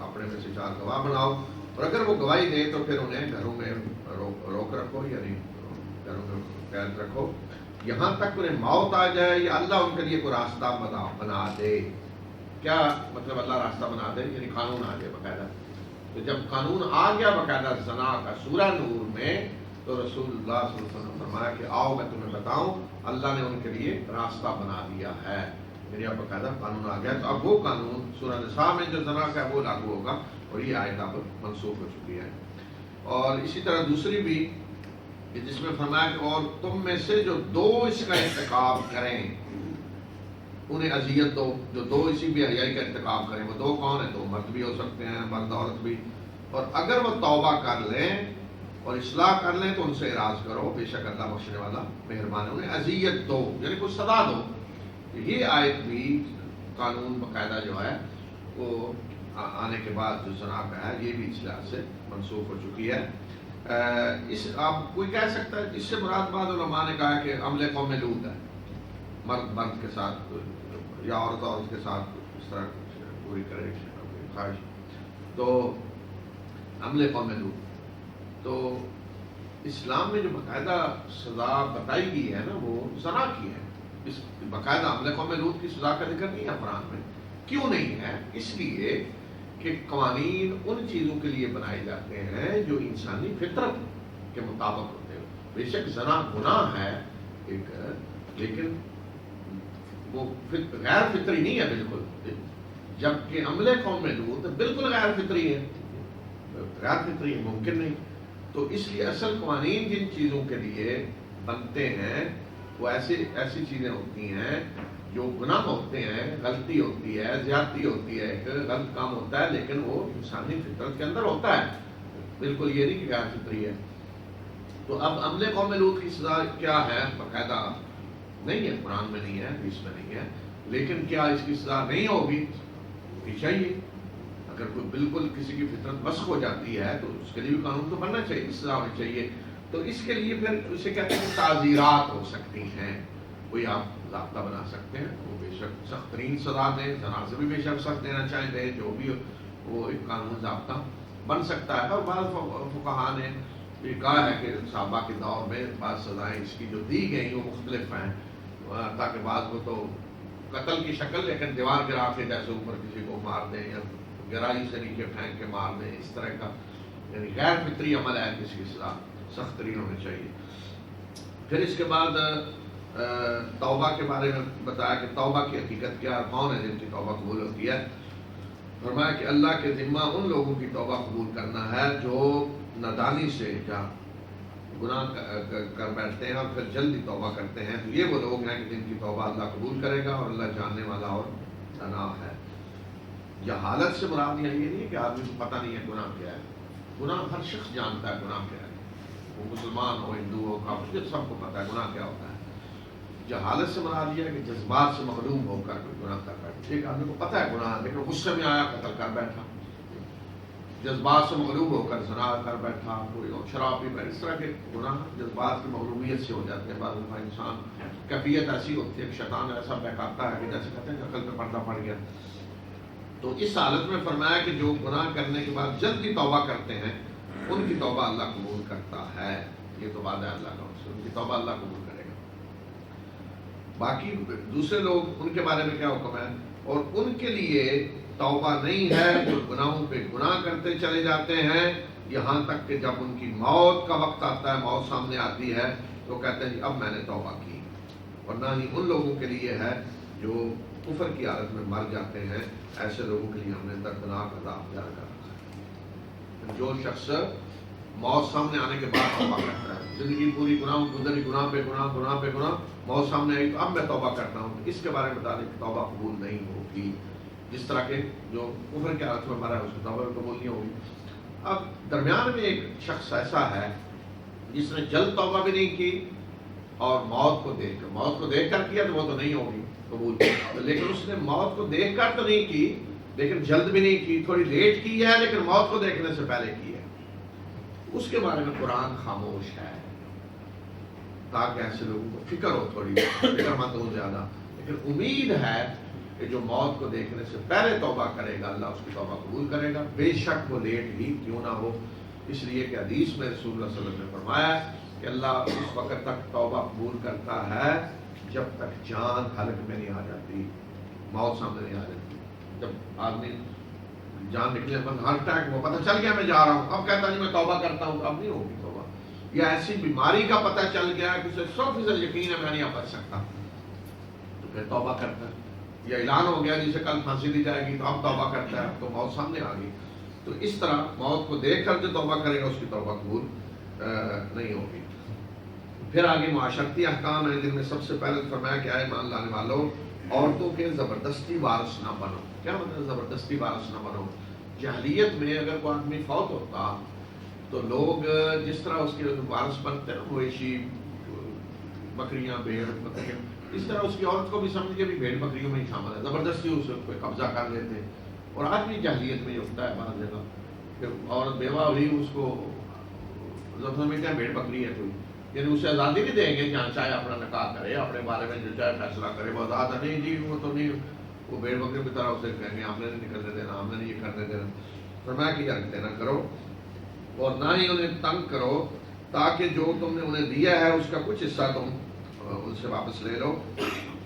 اپنے میں سے 4 گواہ بناؤ اور اگر وہ گواہی دیں تو پھر انہیں گھروں میں روک رکھو یعنی گھروں میں قید رکھو یہاں تک انہیں موت آ جائے یا اللہ ان کے لیے کوئی راستہ بنا دے. کیا مطلب اللہ راستہ بنا دے؟ یعنی قانون آ جائے باقاعدہ. تو جب قانون آ گیا باقاعدہ زنا کا سورہ نور میں تو رسول اللہ صلی اللہ علیہ وسلم نے فرمایا کہ آؤ میں تمہیں بتاؤں اللہ نے ان کے لیے راستہ بنا دیا ہے. یعنی اب باقاعدہ قانون آ گیا تو اب وہ قانون سورہ نساء میں جو زنا کا ہے وہ لاگو ہوگا اور یہ آیت اب منسوخ ہو چکی ہے. اور اسی طرح دوسری بھی جس میں فرمایا کہ اور تم میں سے جو 2 اس کا ارتکاب کریں انہیں اذیت دو. جو 2 اسی بے حیائی کا ارتکاب کریں وہ 2 کون ہیں؟ 2 مرد بھی ہو سکتے ہیں مرد عورت بھی. اور اگر وہ توبہ کر لیں اور اصلاح کر لیں تو ان سے اعراض کرو بے شک اللہ بخشنے والا مہربان ہے. انہیں اذیت دو یعنی کچھ سزا دو. یہ آیت بھی قانون باقاعدہ جو ہے وہ آنے کے بعد جو زنا کا ہے یہ بھی اس لحاظ سے منسوخ ہو چکی ہے. اس آپ کوئی کہہ سکتا ہے اس سے مراد بعض علماء نے کہا کہ عمل قوم لوط ہے. مرد کے ساتھ یا عورت کے ساتھ اس طرح پوری کرے خواہش تو عمل قوم لوط. تو اسلام میں جو باقاعدہ سزا بتائی گئی ہے نا وہ زنا کی ہے. اس باقاعدہ عمل قوم لوط کی سزا کا ذکر نہیں ہے قرآن میں. کیوں نہیں ہے؟ اس لیے کہ قوانین ان چیزوں کے لیے بنائے جاتے ہیں جو انسانی فطرت کے مطابق ہوتے ہیں. بے شک زنا گناہ ہے ایک لیکن وہ غیر فطری نہیں ہے بالکل. جبکہ عمل قوم لوط بالکل غیر فطری ہے. غیر فطری ممکن نہیں. تو اس لیے اصل قوانین جن چیزوں کے لیے بنتے ہیں وہ ایسی چیزیں ہوتی ہیں جو گناہ ہوتے ہیں غلطی ہوتی ہے زیادتی ہوتی ہے ایک غلط کام ہوتا ہے لیکن وہ انسانی فطرت کے اندر ہوتا ہے. بالکل یہ نہیں کہ غیر فطری ہے. تو اب عمل قوم لوط کی سزا کیا ہے باقاعدہ نہیں ہے قرآن میں نہیں ہے حدیث میں نہیں ہے. لیکن کیا اس کی سزا نہیں ہوگی؟ چاہیے. اگر کوئی بالکل کسی کی فطرت مسخ ہو جاتی ہے تو اس کے لیے بھی قانون تو بننا چاہیے سزا ہونی چاہیے. تو اس کے لیے پھر اسے کہتے ہیں تعزیرات ہو سکتی ہیں. کوئی آپ ضابطہ بنا سکتے ہیں وہ بے شک سخت ترین سزا دیں. زنا سے بھی بے شک سخت دینا چاہیں دیں جو بھی وہ ایک قانون ضابطہ بن سکتا ہے. اور بعض فقہاء نے یہ کہا ہے کہ صحابہ کے دور میں بعض سزائیں اس کی جو دی گئیں وہ مختلف ہیں تاکہ بعض کو تو قتل کی شکل لیکن دیوار گرا کے جیسے اوپر کسی کو مار دیں یا گہرائی سے نیچے پھینک کے مار دیں اس طرح کا یعنی غیر فطری عمل ہے جس کی سزا سخت ترین ہونی چاہیے. پھر اس کے بعد توبہ کے بارے میں بتایا کہ توبہ کی حقیقت کیا کون ہے جن کی توبہ قبول ہوتی ہے. فرمایا کہ اللہ کے ذمہ ان لوگوں کی توبہ قبول کرنا ہے جو نادانی سے یا گناہ کر بیٹھتے ہیں اور پھر جلدی توبہ کرتے ہیں. تو یہ وہ لوگ ہیں کہ جن کی توبہ اللہ قبول کرے گا اور اللہ جاننے والا اور دانا ہے. جہالت سے مراد یہ نہیں ہے کہ آدمی کو پتہ نہیں ہے گناہ کیا ہے. گناہ ہر شخص جانتا ہے گناہ کیا ہے. وہ مسلمان ہو ہندو ہو کافر سب کو پتہ ہے گناہ کیا ہوتا ہے. جہالت سے مراد یہ ہے کہ جذبات سے مغلوب ہو کر کوئی گناہ کر بیٹھا. ایک آدمی کو پتہ ہے گناہ لیکن غصے میں آیا قتل کر بیٹھا. جذبات سے مغلوب ہو کر زنا کر بیٹھا کوئی اور شراب پی بیٹھا. اس طرح کے گناہ جذبات کی مغلوبیت سے ہو جاتے ہیں. بعض دفعہ انسان کیفیت ایسی ہوتی ہے کہ شیطان ایسا بہکاتا ہے کہ جیسے کہتے ہیں کہ عقل پہ پردہ پڑ گیا. تو اس حالت میں فرمایا کہ جو گناہ کرنے کے بعد جلدی توبہ کرتے ہیں ان کی توبہ اللہ قبول کرتا ہے. یہ تو وعدہ ہے اللہ کا ان کی توبہ اللہ قبول کرے گا. باقی دوسرے لوگ ان کے بارے میں کیا حکم ہے؟ اور ان کے لیے توبہ نہیں ہے جو گناہوں پہ گناہ کرتے چلے جاتے ہیں یہاں تک کہ جب ان کی موت کا وقت آتا ہے موت سامنے آتی ہے تو کہتے ہیں جی اب میں نے توبہ کی. اور نہ ہی ان لوگوں کے لیے ہے جو کفر کی حالت میں مر جاتے ہیں. ایسے لوگوں کے لیے ہم نے دردناک عذاب تیار کر رکھا ہے. جو شخص موت سامنے آنے کے بعد توبہ کرتا ہے. زندگی پوری گناہ گزری، گناہ پہ گناہ، گناہ پہ گناہ، موت سامنے آئی تو اب میں توبہ کرتا ہوں، اس کے بارے میں بتا دیں کہ توبہ قبول نہیں ہوگی. جس طرح کے جو کفر کے حالت میں مرا ہے اس کی توبہ قبول نہیں ہوگی. اب درمیان میں ایک شخص ایسا ہے جس نے جلد توبہ بھی نہیں کی اور موت کو دیکھ کر کیا تو وہ تو نہیں ہوگی قبول، لیکن اس نے موت کو دیکھ کر تو نہیں کی، لیکن جلد بھی نہیں کی، تھوڑی لیٹ کی ہے لیکن موت کو دیکھنے سے پہلے کی ہے. اس کے بارے میں قرآن خاموش ہے تاکہ ایسے لوگوں کو فکر ہو، تھوڑی فکر مند ہو زیادہ. لیکن امید ہے کہ جو موت کو دیکھنے سے پہلے توبہ کرے گا اللہ اس کی توبہ قبول کرے گا، بے شک وہ لیٹ ہی کیوں نہ ہو. اس لیے کہ حدیث میں رسول اللہ صلی اللہ علیہ وسلم نے فرمایا کہ اللہ اس وقت تک توبہ قبول کرتا ہے جب تک جان حلق میں نہیں آ جاتی، موت سامنے نہیں آ جاتی. جب آدمی جان نکلے ہارٹ اٹیک وہ پتہ چل گیا میں جا رہا ہوں، اب کہتا نہیں میں توبہ کرتا ہوں، اب نہیں ہوگی توبہ. یا ایسی بیماری کا پتہ چل گیا کہ اسے 100% یقین ہے میں نہیں بچ سکتا تو پھر توبہ کرتا ہے. یا اعلان ہو گیا جسے کل پھانسی دی جائے گی تو اب توبہ کرتا ہے، اب تو موت سامنے آ گئی. تو اس طرح موت کو دیکھ کر جو توبہ کرے گا اس کی توبہ قبول نہیں ہوگی. پھر آگے معاشرتی احکام ہیں جن میں سب سے پہلے فرمایا کہ اے ایمان لانے والوں عورتوں کے زبردستی وارث نہ بنو. کیا مطلب زبردستی وارث نہ بنو؟ جاہلیت میں اگر کوئی آدمی فوت ہوتا تو لوگ جس طرح اس کے وارث بنتے ہیں مویشی، بکریاں، بھیڑ، بکریاں، اس طرح اس کی عورت کو بھی سمجھ کے بھی بھیڑ بکریوں میں ہی شامل ہے، زبردستی اس پہ قبضہ کر لیتے. اور آج بھی جاہلیت میں یہ ہوتا ہے بعض جگہ کہ عورت بیوہ ہوئی اس کو سمجھتے ہیں بھیڑ بکری ہے کوئی، یعنی اسے آزادی نہیں دیں گے جہاں چاہے اپنا نکاح کرے، اپنے بارے میں جو چاہے فیصلہ کرے، وہ آزاد ہے. نہیں جی وہ تو نہیں، وہ بھیڑ بکری کی طرح اسے کہیں گے ہم نے نہیں نکلنے دینا، ہم نے نہیں یہ کرنے دینا. فرمایا کہ حرکتیں نہ کرو اور نہ ہی انہیں تنگ کرو تاکہ جو تم نے انہیں دیا ہے اس کا کچھ حصہ تم ان سے واپس لے لو،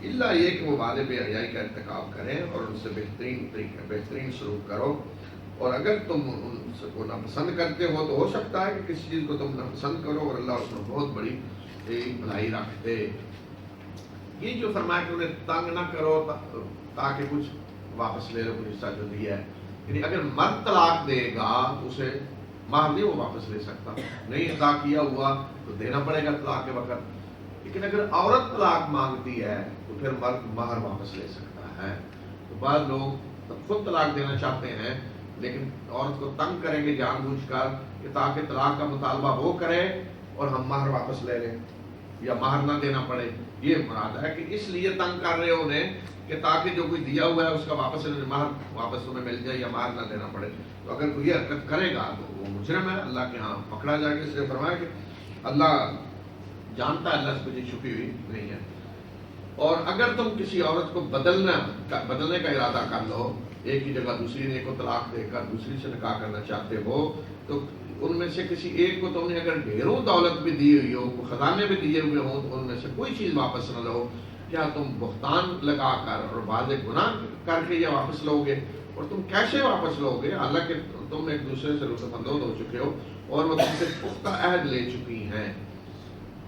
الا یہ کہ وہ وعدے بے حیائی کا ارتکاب کریں اور ان سے بہترین سلوک کرو. اور اگر تم ان کو ناپسند کرتے ہو تو ہو سکتا ہے کہ کسی چیز کو تم ناپسند کرو اور اللہ اس میں بہت بڑی بھلائی رکھتے. یہ جو فرمایا کہ انہیں تنگ نہ کرو تاکہ کچھ واپس لے لو، کچھ حصہ جو دیا ہے. یعنی اگر مرد طلاق دے گا تو اسے مہر نہیں وہ واپس لے سکتا، نہیں ادا کیا ہوا تو دینا پڑے گا طلاق کے وقت. لیکن اگر عورت طلاق مانگتی ہے تو پھر مرد مہر واپس لے سکتا ہے. تو بعض لوگ خود طلاق دینا چاہتے ہیں لیکن عورت کو تنگ کریں گے جان بوجھ کر کہ تاکہ طلاق کا مطالبہ وہ کرے اور ہم مہر واپس لے لیں یا مہر نہ دینا پڑے. یہ مراد ہے کہ اس لیے تنگ کر رہے ہو انہیں کہ تاکہ جو کوئی دیا ہوا ہے اس کا واپس مہر واپس تمہیں مل جائے یا مہر نہ دینا پڑے. تو اگر کوئی یہ حرکت کرے گا تو وہ مجرم ہے، اللہ کے ہاں پکڑا جائے گا. اس لیے فرمایا کہ اللہ جانتا ہے، اللہ اس پہ چھپی ہوئی نہیں ہے. اور اگر تم کسی عورت کو بدلنے کا ارادہ کر لو، ایک ہی جگہ دوسری نے کو طلاق دے کر دوسری سے نکاح کرنا چاہتے ہو تو ان میں سے کسی ایک کو تم نے اگر ڈھیروں دولت بھی دی ہوئی ہو، خزانے بھی دیے ہوئے ہوں تو ان میں سے کوئی چیز واپس نہ لو. کیا تم بہتان لگا کر اور بعض گناہ کر کے یہ واپس لو گے؟ اور تم کیسے واپس لو گے؟ حالانکہ تم ایک دوسرے سے لطف اندوز ہو چکے ہو اور وہ تم سے پختہ عہد لے چکی ہیں.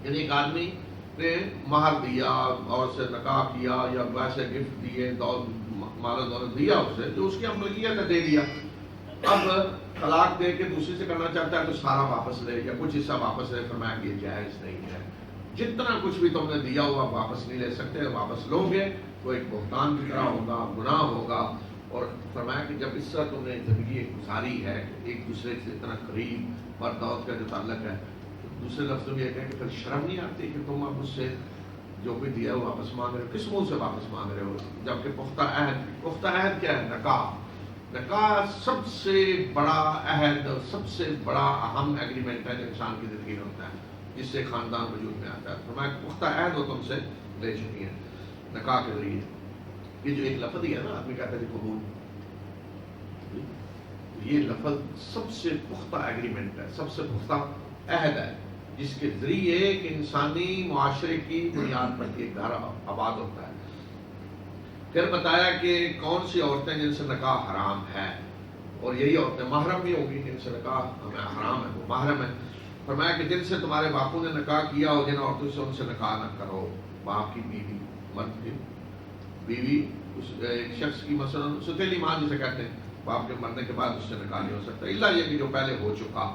یعنی ایک آدمی نے مہر دیا اور سے نکاح کیا یا ویسے گفٹ دیے، مال و دولت دیا اسے جو اس کی ملکیت دے دیا، اب طلاق دے کے دوسری سے کرنا چاہتا ہے تو سارا واپس لے یا کچھ حصہ واپس لے. فرمایا کہ یہ جائز نہیں ہے. جتنا کچھ بھی تم نے دیا ہوا واپس نہیں لے سکتے، واپس لو گے تو ایک بہتان کی طرح ہوگا، گناہ ہوگا. اور فرمایا کہ جب اس طرح تم نے زندگی گزاری ہے ایک دوسرے سے اتنا قریب اور دعوت کا جو تعلق ہے، دوسرے لفظوں میں یہ کہیں کہ پھر شرم نہیں آتی کہ تم اب اس سے جو بھی دیا وہ واپس مانگ رہے ہو؟ کس منہ سے واپس مانگ رہے ہو؟ جبکہ پختہ عہد کیا ہے؟ نکاح سب سے بڑا عہد، سب سے بڑا اہم ایگریمنٹ ہے جو انسان کی زندگی میں ہوتا ہے، جس سے خاندان وجود میں آتا ہے. فرمایا پختہ عہد وہ تم سے لے چکی ہیں نکاح کے ذریعے. یہ جو ایک لفظ ہی ہے نا، آدمی کہتا ہے کہ قبول، یہ لفظ سب سے پختہ ایگریمنٹ ہے، سب سے پختہ عہد ہے جس کے ذریعے ایک انسانی معاشرے کی بنیاد پر ایک گھر آباد ہوتا ہے. پھر بتایا کہ کون سی عورتیں جن سے نکاح حرام ہے، اور یہی عورتیں محرم بھی ہوگی جن سے نکاح ہمیں حرام ہے، وہ محرم ہے. فرمایا کہ جن سے تمہارے باپوں نے نکاح کیا ہو، جن عورتوں سے ان سے نکاح نہ کرو. باپ کی بیوی، مرد کی بیوی، ایک شخص کی مثلا ستیلی ماں جسے کہتے ہیں، باپ کے مرنے کے بعد اس سے نکاح نہیں ہو سکتا الا یہ کہ جو پہلے ہو چکا.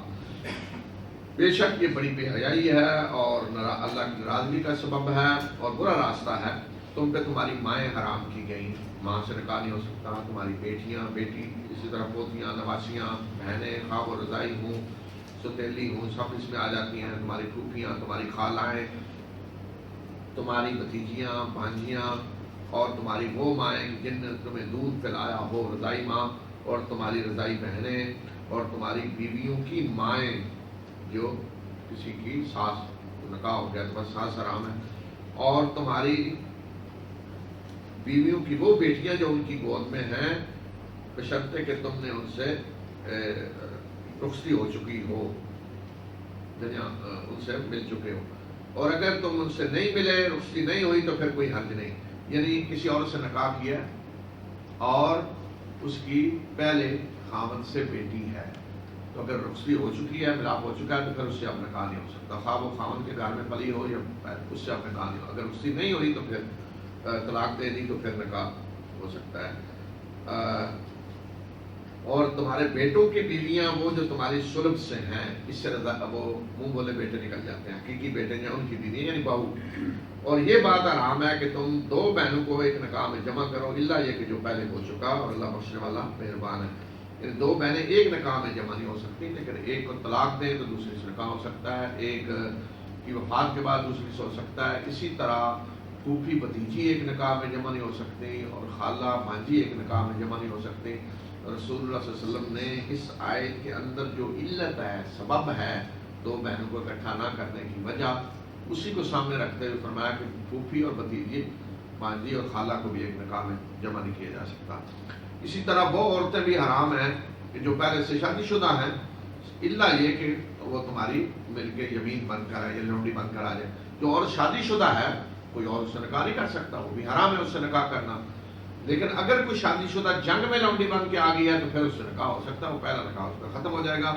بے شک یہ بڑی بے حیائی ہے اور اللہ کی ناراضگی کا سبب ہے اور برا راستہ ہے۔ تم پہ تمہاری مائیں حرام کی گئیں، ماں سے نکاح نہیں ہو سکتا، تمہاری بیٹیاں، بیٹی، اسی طرح پوتیاں، نواسیاں، بہنیں، خواہ و رضائی ہوں، ستیلی ہوں، سب اس میں آ جاتی ہیں، تمہاری پھوپھیاں، تمہاری خالائیں، تمہاری بھتیجیاں، بھانجیاں، اور تمہاری وہ مائیں جن نے تمہیں دودھ پلایا ہو، رضائی ماں، اور تمہاری رضائی بہنیں، اور تمہاری بیویوں کی مائیں جو کسی کی ساس نکاح ہو گیا تو بس ساس حرام ہے، اور تمہاری بیویوں کی وہ بیٹیاں جو ان کی گود میں ہیں، بشرطے کہ تم نے ان سے رخصتی ہو چکی ہو، ان سے مل چکے ہو، اور اگر تم ان سے نہیں ملے، رخصتی نہیں ہوئی تو پھر کوئی حرج نہیں، یعنی کسی اور سے نکاح کیا اور اس کی پہلے خاوند سے بیٹی ہے، تو اگر رخصتی ہو چکی ہے، ملاپ ہو چکا ہے، تو پھر اس سے اب نکاح نہیں ہو سکتا، خواہ وہ خاوند کے گھر میں پلی ہو یا اس سے اب نکاح نہیں ہو، اگر رخصتی نہیں ہوئی تو پھر طلاق دے دی تو پھر نکاح ہو سکتا ہے۔ اور تمہارے بیٹوں کی بیویاں وہ جو تمہاری سلب سے ہیں، اس سے وہ منہ بولے بیٹے نکل جاتے ہیں، حقیقی بیٹے ہیں ان کی بیویاں یعنی بہو، اور یہ بات حرام ہے کہ تم دو بہنوں کو ایک نکاح میں جمع کرو، الا یہ کہ جو پہلے ہو چکا، اور اللہ بخشنے والا مہربان ہے، یعنی دو بہنیں ایک نکاح میں جمع نہیں ہو سکتی، لیکن ایک کو طلاق دیں تو دوسری سے نکاح ہو سکتا ہے، ایک کی وفات کے بعد دوسری سے ہو سکتا ہے، اسی طرح پھوپھی بھتیجی ایک نکاح میں جمع نہیں ہو سکتی، اور خالہ بھانجی ایک نکاح میں جمع نہیں ہو سکتی۔ رسول اللہ صلی اللہ علیہ وسلم نے اس آیت کے اندر جو علت ہے، سبب ہے دو بہنوں کو اکٹھا نہ کرنے کی وجہ، اسی کو سامنے رکھتے ہوئے فرمایا کہ پھوپھی اور بھتیجی، بھانجی اور خالہ کو بھی ایک نکاح میں جمع نہیں کیا جا سکتا۔ اسی طرح وہ عورتیں بھی حرام ہیں کہ جو پہلے سے شادی شدہ ہیں، الا یہ کہ وہ تمہاری مل کے یمین بن کر آئے یا لونڈی بن کر آ جائے۔ جو عورت شادی شدہ ہے کوئی اور اس سے نکاح نہیں کر سکتا، وہ بھی حرام ہے اس سے نکاح کرنا، لیکن اگر کوئی شادی شدہ جنگ میں لونڈی بن کے آ گئی ہے تو پھر اس سے نکاح ہو سکتا ہے، وہ پہلا نکاح اس کا ختم ہو جائے گا۔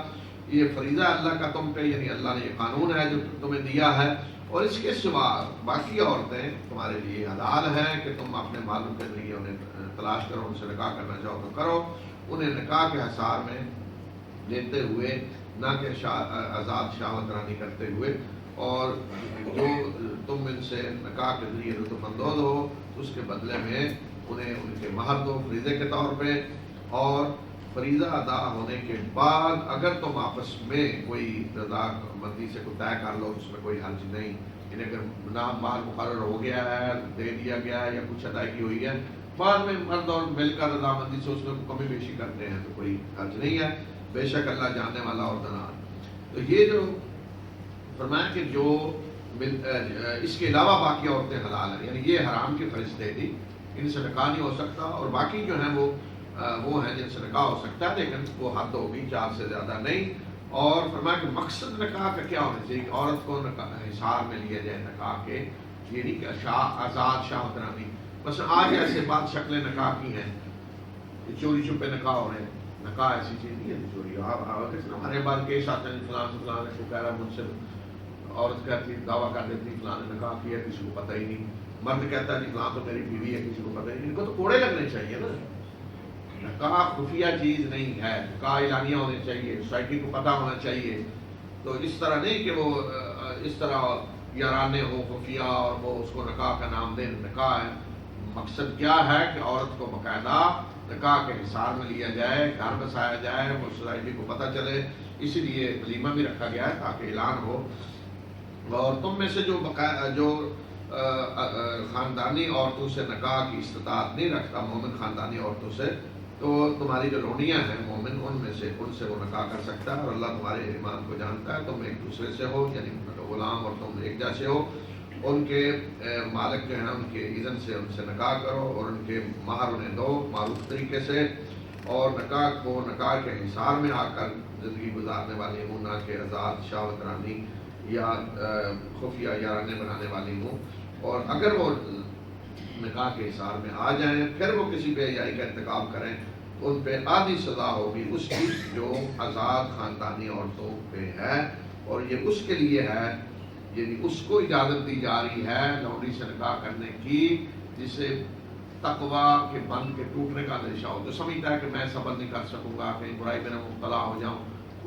یہ فریضہ اللہ کا تم پہ، یعنی اللہ نے یہ قانون ہے جو تمہیں دیا ہے، اور اس کے سوا باقی عورتیں تمہارے لیے حلال ہیں کہ تم اپنے معلوم کے ذریعے انہیں تلاش کرو، ان سے نکاح کرنا چاہو تو کرو، انہیں نکاح کے حصار میں لیتے ہوئے، نہ کہ آزاد شہوت رانی کرتے ہوئے، اور جو تم ان سے نکاح کے ذریعے لطف اندوز ہو اس کے بدلے میں انہیں ان کے مہر دو فریضے کے طور پہ، اور فریضہ ادا ہونے کے بعد اگر تم آپس میں کوئی رضامندی سے کوئی طے کر لو اس میں کوئی حرج نہیں، یعنی اگر نام مال مقرر ہو گیا ہے، دے دیا گیا ہے یا کچھ ادائیگی ہوئی ہے، بعد میں مرد اور مل کر رضامندی سے اس میں کمی بیشی کرتے ہیں تو کوئی حرج نہیں ہے، بے شک اللہ جاننے والا اور دانا۔ تو یہ جو فرمایا کہ جو اس کے علاوہ باقی عورتیں حلال ہیں، یعنی یہ حرام کی فہرست دے دی، ان سے نکاح نہیں ہو سکتا، اور باقی جو ہیں وہ ہیں جن سے نکاح ہو سکتا ہے لیکن وہ حد ہوگی 4 سے زیادہ نہیں۔ اور فرمایا کہ مقصد نکاح کا کیا ہونا چاہیے کہ عورت کو حصار میں لیا جائے نکاح کے، یہ نہیں کہ آزاد شہوت رانی، بس آج ایسے بات شکلیں نکاح کی ہیں، چوری چھپے نکاح ہو رہے ہیں، نکاح ایسی چیز نہیں ہے چوری، ہمارے بعد کیس آتے ہیں فلاں سے فلاں کو کہہ رہا ہے مجھ سے، عورت کہتی دعویٰ کر دیتی فلاں نے نکاح کیا کسی کو پتہ ہی نہیں، مرد کہتا ہے جی فلاں تو میری بیوی ہے کسی کو پتہ ہی نہیں، ان کو تو کوڑے لگنے چاہیے نا۔ نکاح خفیہ چیز نہیں ہے، نکاح اعلانیہ ہونے چاہیے، سوسائٹی کو پتہ ہونا چاہیے، تو اس طرح نہیں کہ وہ اس طرح یارانے ہو خفیہ اور وہ اس کو نکاح کا نام دیں، نکاح ہے، مقصد کیا ہے کہ عورت کو باقاعدہ نکاح کے حصار میں لیا جائے، گھر بسایا جائے، وہ سوسائٹی کو پتہ چلے، اسی لیے ولیمہ بھی رکھا گیا ہے تاکہ اعلان ہو۔ اور تم میں سے جو خاندانی عورتوں سے نکاح کی استطاعت نہیں رکھتا، مومن خاندانی عورتوں سے، تو تمہاری جو لونڈیاں ہیں مومن، ان سے وہ نکاح کر سکتا ہے، اور اللہ تمہارے ایمان کو جانتا ہے، تم ایک دوسرے سے ہو، یعنی غلام اور تم ایک جیسے ہو، ان کے مالک جو ہیں ان کے اذن سے ان سے نکاح کرو، اور ان کے مہر انہیں دو معروف طریقے سے، اور نکاح کے حصار میں آ کر زندگی گزارنے والی ہوں، نہ کہ آزاد شہوت رانی یا خفیہ یارانے بنانے والی ہوں۔ اور اگر وہ نکاح کے حصار میں آ جائیں پھر وہ کسی بے حیائی کا ارتکاب کریں تو ان پہ آدھی سزا ہوگی اس کی جو آزاد خاندانی عورتوں پہ ہے، اور یہ اس کے لیے ہے، یعنی اس کو اجازت دی جا رہی ہے لونڈی سے نکاح کرنے کی جسے تقویٰ کے بند کے ٹوٹنے کا اندیشہ ہو، جو سمجھتا ہے کہ میں صبر نہیں کر سکوں گا، کہیں برائی میں مبتلا ہو جاؤں،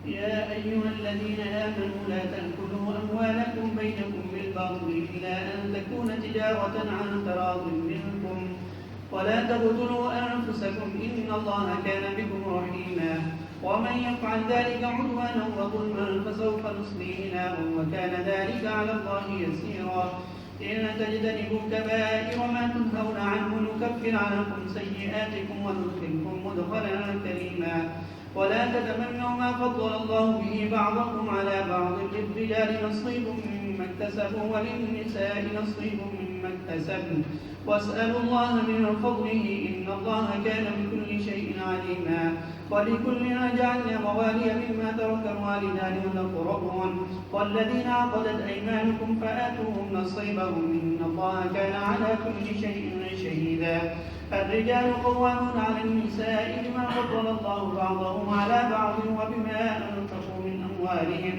يا أيها الذين آمنوا لا تأكلوا أموالكم بينكم بالباطل إلا أن تكون تجارة عن تراض منكم ولا تقتلوا أنفسكم إن الله كان بكم رحيما ومن يفعل ذلك عدوانا وظلما فسوف نصليه نارا وكان ذلك على الله يسيرا إن تجتنبوا كبائر ما تنهون عنه نكفر عنكم سيئاتكم وندخلكم مدخلا كريما ولا تتمنوا ما فضل الله به بعضكم على بعض للرجال نصيب مما اكتسبوا وللنساء نصيب مما اكتسبن واسألوا الله من فضله إن الله كان بكل شيء عليما ولكل جعلنا موالي مما ترك الوالدان والأقربون والذين عقدت أيمانكم فآتوهم نصيبهم إن الله كان على كل شيء شهيدا الرجال قوامون على النساء بما فضل الله بعضهم على بعض وبما أنفقوا من أموالهم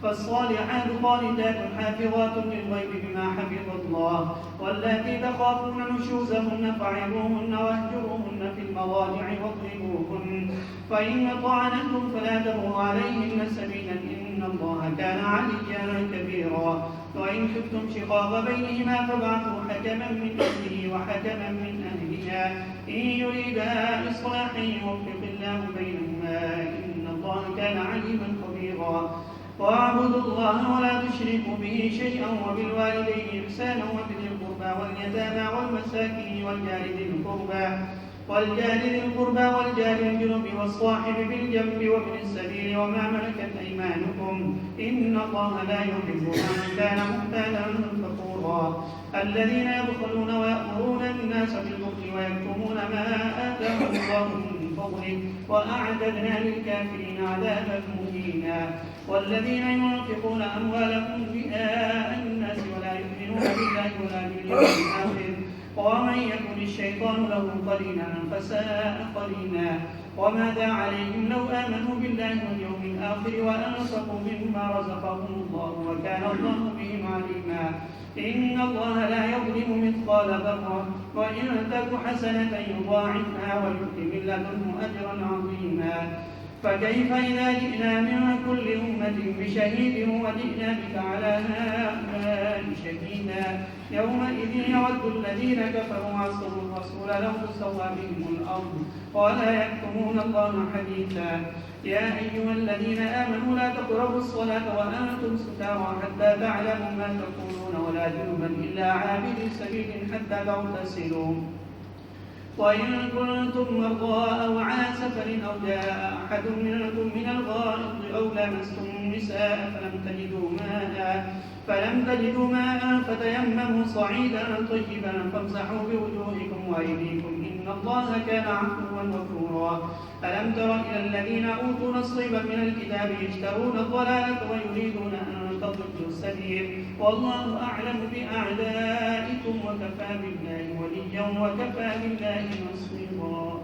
فالصالحات قانتات حافظات للغيب بما حفظ الله واللاتي تخافون نشوزهن فعظوهن واهجروهن في المضاجع واضربوهن فإن طعنتم فلا تبغوا عليهن سبيلا إن الله كان عليا كبيرا وإن خفتم شقاق بينهما فابعثوا حكما من أهله وحكما من أهلها إن يريدا إصلاحا يوفق الله بينهما إن الله كان عليما خبيرا واعبدوا الله ولا تشركوا به شيئا وبالوالدين إحسانا وبذي القربى واليتامى والمساكين والجار ذي القربى والجار الجنب والصاحب بالجنب وابن السبيل وما ملكت أيمانكم إن الله لا يحب من كان مختالا فخورا الذين يبخلون ويأمرون الناس بالبخل ويكتمون ما آتاهم الله من فضله وأعتدنا للكافرين عذابا مهينا والذين ينفقون أموالهم رئاء الناس ولا يؤمنون بالله ولا باليوم الآخر ومن يكن الشيطان له قرينا فساء قرينا وماذا عليهم لو آمنوا بالله واليوم الآخر وأنفقوا مما رزقهم الله وكان الله بهم عليما إن الله لا يظلم مثقال ذرة وإن تك حسنة يضاعفها ويؤت من لدنه أجرا عظيما فكيف إذا جئنا من كل أمة بشهيد وجئنا بك على هؤلاء شهيدا يومئذ يود الذين كفروا عصوا الرسول لو تسوى بهم الأرض ولا يكتمون الله حديثا يا أيها الذين آمنوا لا تقربوا الصلاة وأنتم سكارى حتى تعلموا ما تقولون ولا جنبا إلا عابري سبيل حتى تغتسلوا وإن كنتم مرضى أو على سفر أو جاء أحد منكم من الغائط أو لامستم النساء فلم تجدوا ماء فتيمموا صعيدا طيبا فامسحوا بوجوهكم وأيديكم إن الله كان عفوا غفورا ألم تر إلى الذين أوتوا نصيبا من الكتاب يشترون الضلالة ويريدون أن تضلوا السبيل والله أعلم بأعدائكم وكفى بالله وليا وكفى بالله نصيرا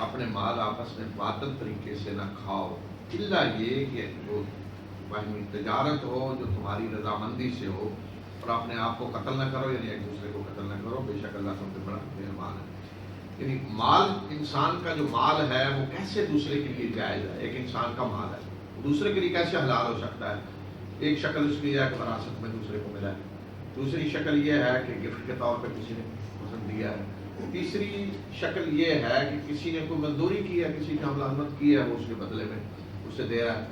اپنے مال آپس میں باطل طریقے سے نہ کھاؤ، الا یہ کہ وہ باہمی تجارت ہو جو تمہاری رضامندی سے ہو، اور اپنے آپ کو قتل نہ کرو، یعنی ایک دوسرے کو قتل نہ کرو، بے شک اللہ تم سے بڑا مہربان ہے۔ یعنی مال، انسان کا جو مال ہے وہ کیسے دوسرے کے لیے جائز ہے؟ ایک انسان کا مال ہے، دوسرے کے لیے کیسے حلال ہو سکتا ہے؟ ایک شکل اس کی ہے کہ وراثت میں دوسرے کو ملا ہے، دوسری شکل یہ ہے کہ گفٹ کے طور پہ کسی نے پسند دیا ہے، تیسری شکل یہ ہے کہ کسی نے کوئی مزدوری کی ہے، کسی نے ملازمت کی ہے، وہ اس کے بدلے میں اسے دے رہا ہے،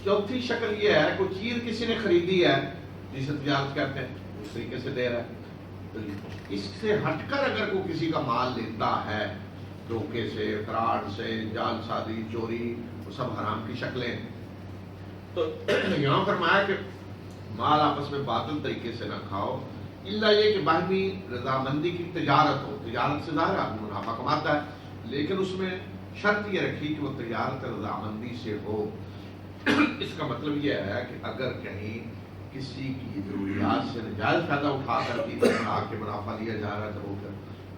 چوتھی شکل یہ ہے کوئی چیز کسی نے خریدی ہے جسے تجارت کہتے ہیں، اس طریقے سے دے رہا ہے۔ تو اس سے ہٹ کر اگر کوئی کسی کا مال لیتا ہے دھوکے سے، فراڈ سے، جعل سازی، چوری، وہ سب حرام کی شکلیں۔ تو یہاں فرمایا کہ مال آپس میں باطل طریقے سے نہ کھاؤ، الا یہ کہ باہمی رضامندی کی تجارت ہو۔ تجارت سے ظاہر آدمی منافع کماتا ہے، لیکن اس میں شرط یہ رکھی کہ وہ تجارت رضامندی سے ہو۔ اس کا مطلب یہ ہے کہ اگر کہیں کسی کی ضروریات سے نجائز فائدہ اٹھا کر کے منافع لیا جا رہا ہے تو وہ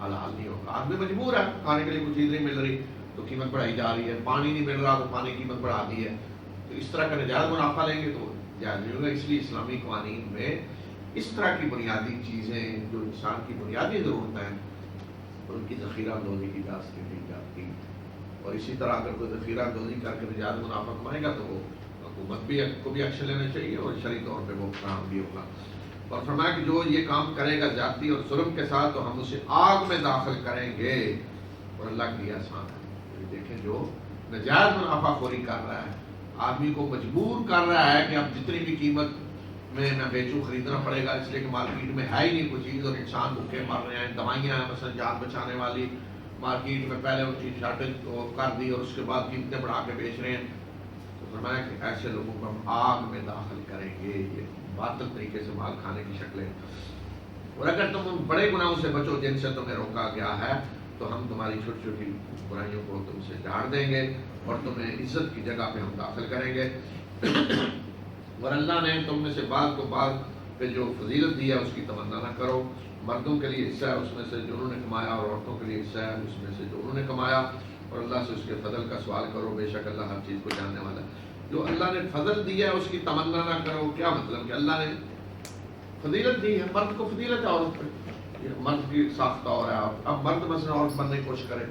حلال نہیں ہوگا۔ آدمی مجبور ہے، کھانے کے لیے کوئی چیز نہیں مل رہی تو قیمت بڑھائی جا رہی ہے، پانی نہیں مل رہا تو پانی کی قیمت بڑھا دی ہے، تو اس طرح کا نجائز منافع لیں گے تو جائز نہیں ہوگا۔ اس لیے اسلامی قوانین میں اس طرح کی بنیادی چیزیں جو انسان کی بنیادی ضرورتیں ہیں ان کی ذخیرہ اندوزی کی اجازت دی جاتی، اور اسی طرح اگر کوئی ذخیرہ اندوزی کر کے نجائز منافع کمائے گا تو وہ حکومت کو بھی ایکشن لینا چاہیے اور شرعی طور پہ وہ کام بھی ہوگا۔ اور فرمایا کہ جو یہ کام کرے گا زیادتی اور ظلم کے ساتھ تو ہم اسے آگ میں داخل کریں گے، اور اللہ کے لیے آسان ہے۔ دیکھیں جو نجائز منافع خوری کر رہا ہے، آدمی کو مجبور کر رہا ہے کہ اب جتنی بھی قیمت میں نہ بیچوں، خریدنا پڑے گا، اس لیے کہ مارکیٹ میں ہے ہی نہیں کوئی چیز اور انسان بھوکے مر رہے ہیں، دوائیاں ہیں مثلا جان بچانے والی، مارکیٹ میں پہلے ان کی شارٹیج کر دی اور اس کے بعد قیمتیں بڑھا کے بیچ رہے ہیں، تو فرمایا کہ ایسے لوگوں کو ہم آگ میں داخل کریں گے۔ یہ باطل طریقے سے مال کھانے کی شکلیں۔ اور اگر تم ان بڑے گناہوں سے بچو جن سے تمہیں روکا گیا ہے تو ہم تمہاری چھوٹی چھوٹی برائیوں کو تم سے جھاڑ دیں گے اور تمہیں عزت کی جگہ پہ ہم داخل کریں گے۔ اور اللہ نے تم میں سے بعض کو بعض پہ جو فضیلت دی ہے اس کی تمنا نہ کرو، مردوں کے لیے حصہ ہے اس میں سے جو انہوں نے کمایا، اور عورتوں کے لیے حصہ ہے اس میں سے جو انہوں نے کمایا، اور اللہ سے اس کے فضل کا سوال کرو، بے شک اللہ ہر چیز کو جاننے والا ہے۔ جو اللہ نے فضل دیا ہے اس کی تمنا نہ کرو، کیا مطلب کہ اللہ نے فضیلت دی ہے، مرد کو فضیلت ہے عورت پہ، مرد کی ساختہ اور ہے، اب مرد مثلا عورت بننے کی کوشش کرے،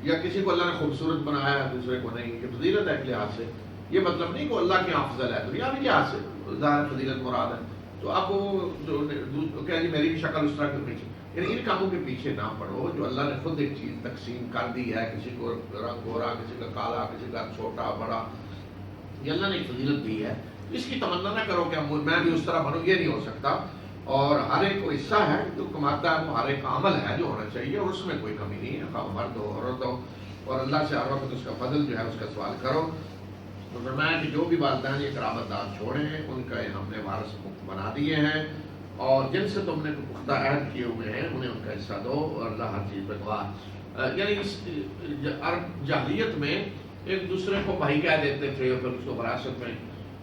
یا کسی کو اللہ نے خوبصورت بنایا ہے دوسرے کو نہیں، یہ فضیلت ہے ایک لحاظ سے، یہ مطلب نہیں کہ اللہ کے یہاں افضل ہے، دنیا بھی لحاظ سے ظاہر فضیلت مراد ہے۔ تو اب وہ جو کہ میری بھی شکل اس طرح کے پیچھے، یعنی ان کاموں کے پیچھے نہ پڑو جو اللہ نے خود ایک چیز تقسیم کر دی ہے، کسی کو رنگ گورا، کسی کا کالا، کسی کا چھوٹا بڑا، یہ اللہ نے ایک فضیلت دی ہے، اس کی تمنا نہ کرو کہ میں بھی اس طرح بنوں، یہ نہیں ہو سکتا۔ اور ہر ایک کو حصہ ہے جو کماتا ہے، وہ ہر ایک کا عمل ہے جو ہونا چاہیے، اور اس میں کوئی کمی نہیں ہے، خواہ مرد ہو عورت ہو، اور اللہ سے ہر وقت اس کا فضل جو ہے اس کا سوال کرو۔ تو فرمایا کہ جو بھی والدین یہ قرابت دار چھوڑے ہیں ان کا ہم نے وارث بنا دیے ہیں، اور جن سے تم نے پختہ عہد کیے ہوئے ہیں انہیں ان کا حصہ دو، اور اللہ ہر چیز پہ گواہ۔ یعنی اس عرب جاہلیت میں ایک دوسرے کو بھائی کہہ دیتے تھے اور پھر اس کو وراثت میں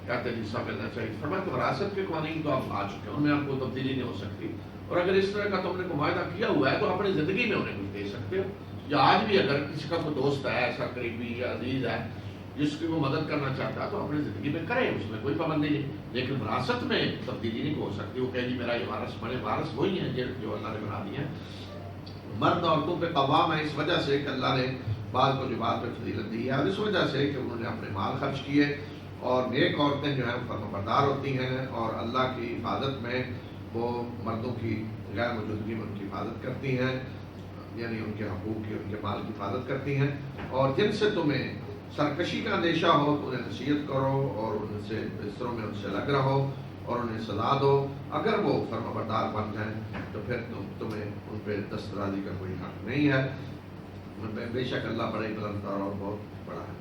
کہتے ہیں حصہ ملنا چاہیے۔ فرمایا کہ وراثت کے قوانین تو آپ آ چکے ہیں، ان میں آپ کو تبدیلی نہیں ہو سکتی، اور اگر اس طرح کا تم نے معاہدہ کیا ہوا ہے تو اپنی زندگی میں انہیں کچھ دے سکتے ہو، یا آج بھی اگر کسی کا کوئی دوست ہے ایسا قریبی یا عزیز ہے جس کی وہ مدد کرنا چاہتا ہے تو اپنی زندگی میں کرے، اس میں کوئی پابندی نہیں، لیکن وراثت میں تبدیلی نہیں ہو سکتی۔ وہ کہ جی میرا یہ وارث بنے، وارث وہی ہیں جو اللہ نے بنا دیے ہیں۔ مرد عورتوں پہ قوام ہے اس وجہ سے کہ اللہ نے بعض کو جو بعض پہ فضیلت دی ہے، اور اس وجہ سے کہ انہوں نے اپنے مال خرچ کیے، اور نیک عورتیں جو ہیں فرمانبردار ہوتی ہیں اور اللہ کی حفاظت میں وہ مردوں کی غیر موجودگی میں ان کی حفاظت کرتی ہیں، یعنی ان کے حقوق کی، ان کے مال کی حفاظت کرتی ہیں۔ اور جن سے تمہیں سرکشی کا اندیشہ ہو تو انہیں نصیحت کرو، اور ان سے بستروں میں ان سے الگ رہو اور انہیں سزا دو، اگر وہ فرمانبردار بن جائیں تو پھر تمہیں ان پہ دسترازی کا کوئی حق نہیں ہے، بے شک اللہ بڑے بلندار اور بہت بڑا ہے۔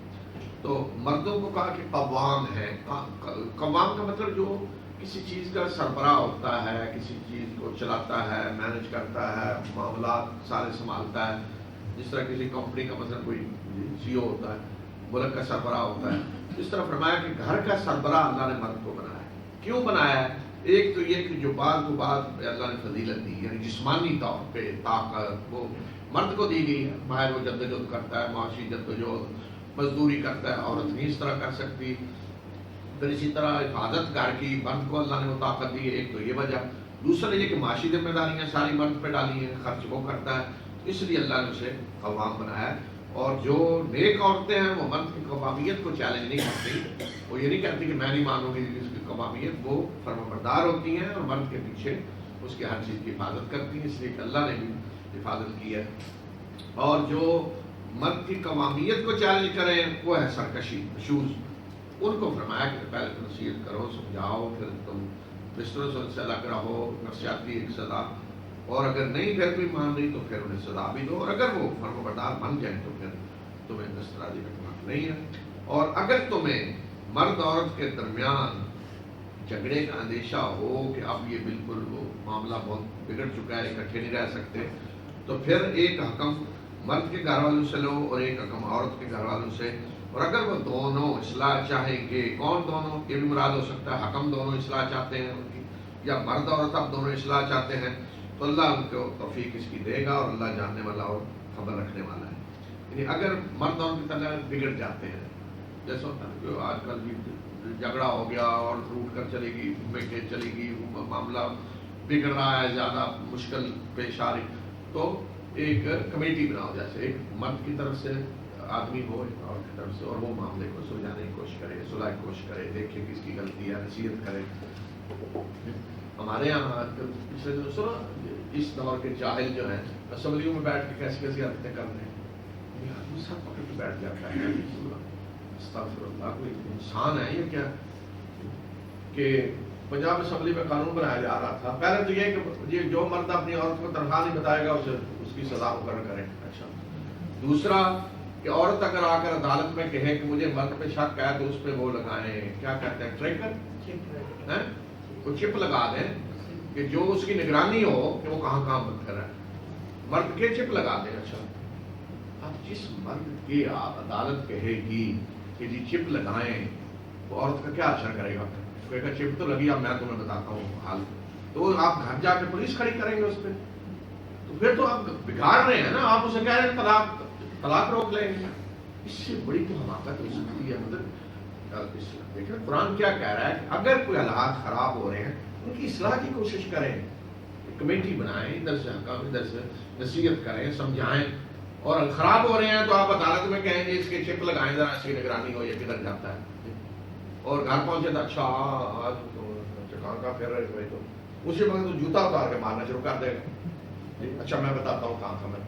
تو مردوں کو کہا کہ قوام ہے، قوام کا مطلب جو کسی چیز کا سربراہ ہوتا ہے، کسی چیز کو چلاتا ہے، مینج کرتا ہے، معاملات سارے سنبھالتا ہے، جس طرح کسی کمپنی کا مثلا کوئی سی او ہوتا ہے، ملک کا سربراہ ہوتا ہے، اس طرح فرمایا کہ گھر کا سربراہ اللہ نے مرد کو بنایا ہے۔ کیوں بنایا ہے؟ ایک تو یہ کہ جو بعد کو بعد اللہ نے فضیلت دی، یعنی جسمانی طور پہ طاقت وہ مرد کو دی گئی ہے، باہر وہ جدوجہد کرتا ہے، معاشی جدوجہد مزدوری کرتا ہے، عورت نہیں اس طرح کر سکتی۔ پھر اسی طرح حفاظت گھر کی مرد کو اللہ نے وہ طاقت دی ہے، ایک تو یہ وجہ۔ دوسرا یہ کہ معاشی ذمہ داریاں ساری مرد پہ ڈالی ہیں، خرچ وہ کرتا ہے، اس لیے اللہ نے اسے قوام بنایا ہے۔ اور جو نیک عورتیں ہیں وہ مرد کی قوامیت کو چیلنج نہیں کرتی، وہ یہ نہیں کہتی کہ میں نہیں مانوں گی اس کی قوامیت، وہ فرمانبردار ہوتی ہیں اور مرد کے پیچھے اس کی ہر چیز کی حفاظت کرتی ہیں، اس لیے کہ اللہ نے بھی حفاظت کی ہے۔ اور جو مرد کی قوامیت کو چیلنج کریں وہ ہے سرکشی، شوز، ان کو فرمایا کہ پہلے تو نصیحت کرو، سمجھاؤ، پھر تم بستروں سے الگ رہو، نفسیاتی ایک سزا، اور اگر نہیں پھر بھی مان رہی تو پھر انہیں سزا بھی دو، اور اگر وہ فرمانبردار بن جائیں تو پھر تمہیں دسترازی کا حق نہیں ہے۔ اور اگر تمہیں مرد عورت کے درمیان جھگڑے کا اندیشہ ہو کہ اب یہ بالکل وہ معاملہ بہت بگڑ چکا ہے، اکٹھے نہیں رہ سکتے، تو پھر ایک حکم مرد کے گھر والوں سے لو اور ایک حکم عورت کے گھر والوں سے۔ اور اگر وہ دونوں اصلاح چاہیں گے، کون دونوں، یہ بھی مراد ہو سکتا ہے حکم دونوں اصلاح چاہتے ہیں ان کی، یا مرد عورت اب دونوں اصلاح چاہتے ہیں، تو اللہ ان کو توفیق اس کی دے گا، اور اللہ جاننے والا اور خبر رکھنے والا ہے۔ یعنی اگر مرد اور تعلق بگڑ جاتے ہیں، جیسا ہوتا ہے کہ آج کل بھی جھگڑا ہو گیا اور روٹ کر چلے گی، میٹے چلے گی، معاملہ بگڑ رہا ہے، زیادہ مشکل پیش آ رہی، تو ایک کمیٹی بناؤ، جیسے ایک مرد کی طرف سے آدمی ہو اور کی طرف سے، اور وہ معاملے کو سلجھانے کی کوشش کرے، صلح کی کوشش کرے، دیکھے کس کی غلطی ہے، نصیحت کرے۔ ہمارے یہاں پچھلے دنوں سنو، اس دور کے جاہل جو ہیں اسمبلیوں میں بیٹھ کے کیسی کیسی حرکتیں کر رہے ہیں، یہ آدمی سر پکڑ کے بیٹھ جاتا ہے، استغفر اللہ، کوئی انسان ہے یہ کیا؟ کہ پنجاب اسمبلی میں قانون بنایا جا رہا تھا، پہلے تو یہ کہ یہ جو مرد اپنی عورت کو تنخواہ نہیں بتائے گا اسے اس کی سزا مقرر کریں۔ اچھا، دوسرا کہ عورت اگر آ کر عدالت میں کہے کہ مجھے مرد پہ شک ہے تو اس پہ وہ لگائیں، کیا کہتے ہیں، ٹریکر، وہ چپ لگا دیں کہ جو اس کی نگرانی ہو کہ وہ کہاں کہاں بند کر رہا ہے، مرد کے چپ لگا دیں۔ اچھا، اب جس مرد کی عدالت کہے گی کہ جی چپ لگائیں، تو عورت کا کیا اثر کرے گا؟ کہے گا چپ تو لگی، اب میں تمہیں بتاتا ہوں حال، تو آپ گھر جا کے پولیس کھڑی کریں گے اس پہ، تو پھر تو آپ بگاڑ رہے ہیں نا، آپ اسے کہہ رہے ہیں طلاق روک لیں گے، اس سے بڑی تو حماقت ہو سکتی ہے۔ مطلب دیکھیں قرآن کیا کہہ رہا ہے کہ اگر کوئی حالات خراب ہو رہے ہیں ان کی اصلاح کی کوشش کریں، کمیٹی بنائیں، ادھر سے حکام ادھر سے نصیحت کریں، سمجھائیں، اور خراب ہو رہے ہیں تو آپ عدالت میں کہیں گے اس کے چپ لگائیں، ذرا اس کی نگرانی ہو، یہ کدھر جاتا ہے، اور گھر پہنچے تو اچھا آج تو کہاں کہاں پھر رہے، تو اسی وقت تو جوتا اتار کے مارنا شروع کر دے گا، اچھا میں بتاتا ہوں کہاں کہاں میں،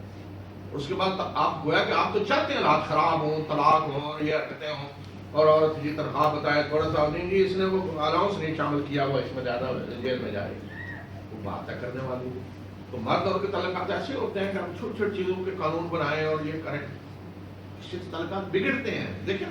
اس کے بعد آپ گویا کہ آپ تو چاہتے ہیں حالات خراب ہوں، طلاق ہوں، یہ حرکتیں ہوں، اور عورت یہ تنخواہ بتائے تھوڑا سا نہیں جی اس نے وہ الاؤنس نہیں شامل کیا ہوا، اس میں زیادہ جیل میں جائے، وہ بات ہے کرنے والی۔ تو مرد اور کے تعلقات ایسے ہوتے ہیں کہ ہم چھوٹی چھوٹی چیزوں کے قانون بنائیں اور یہ کریں، اس سے تعلقات بگڑتے ہیں۔ دیکھیں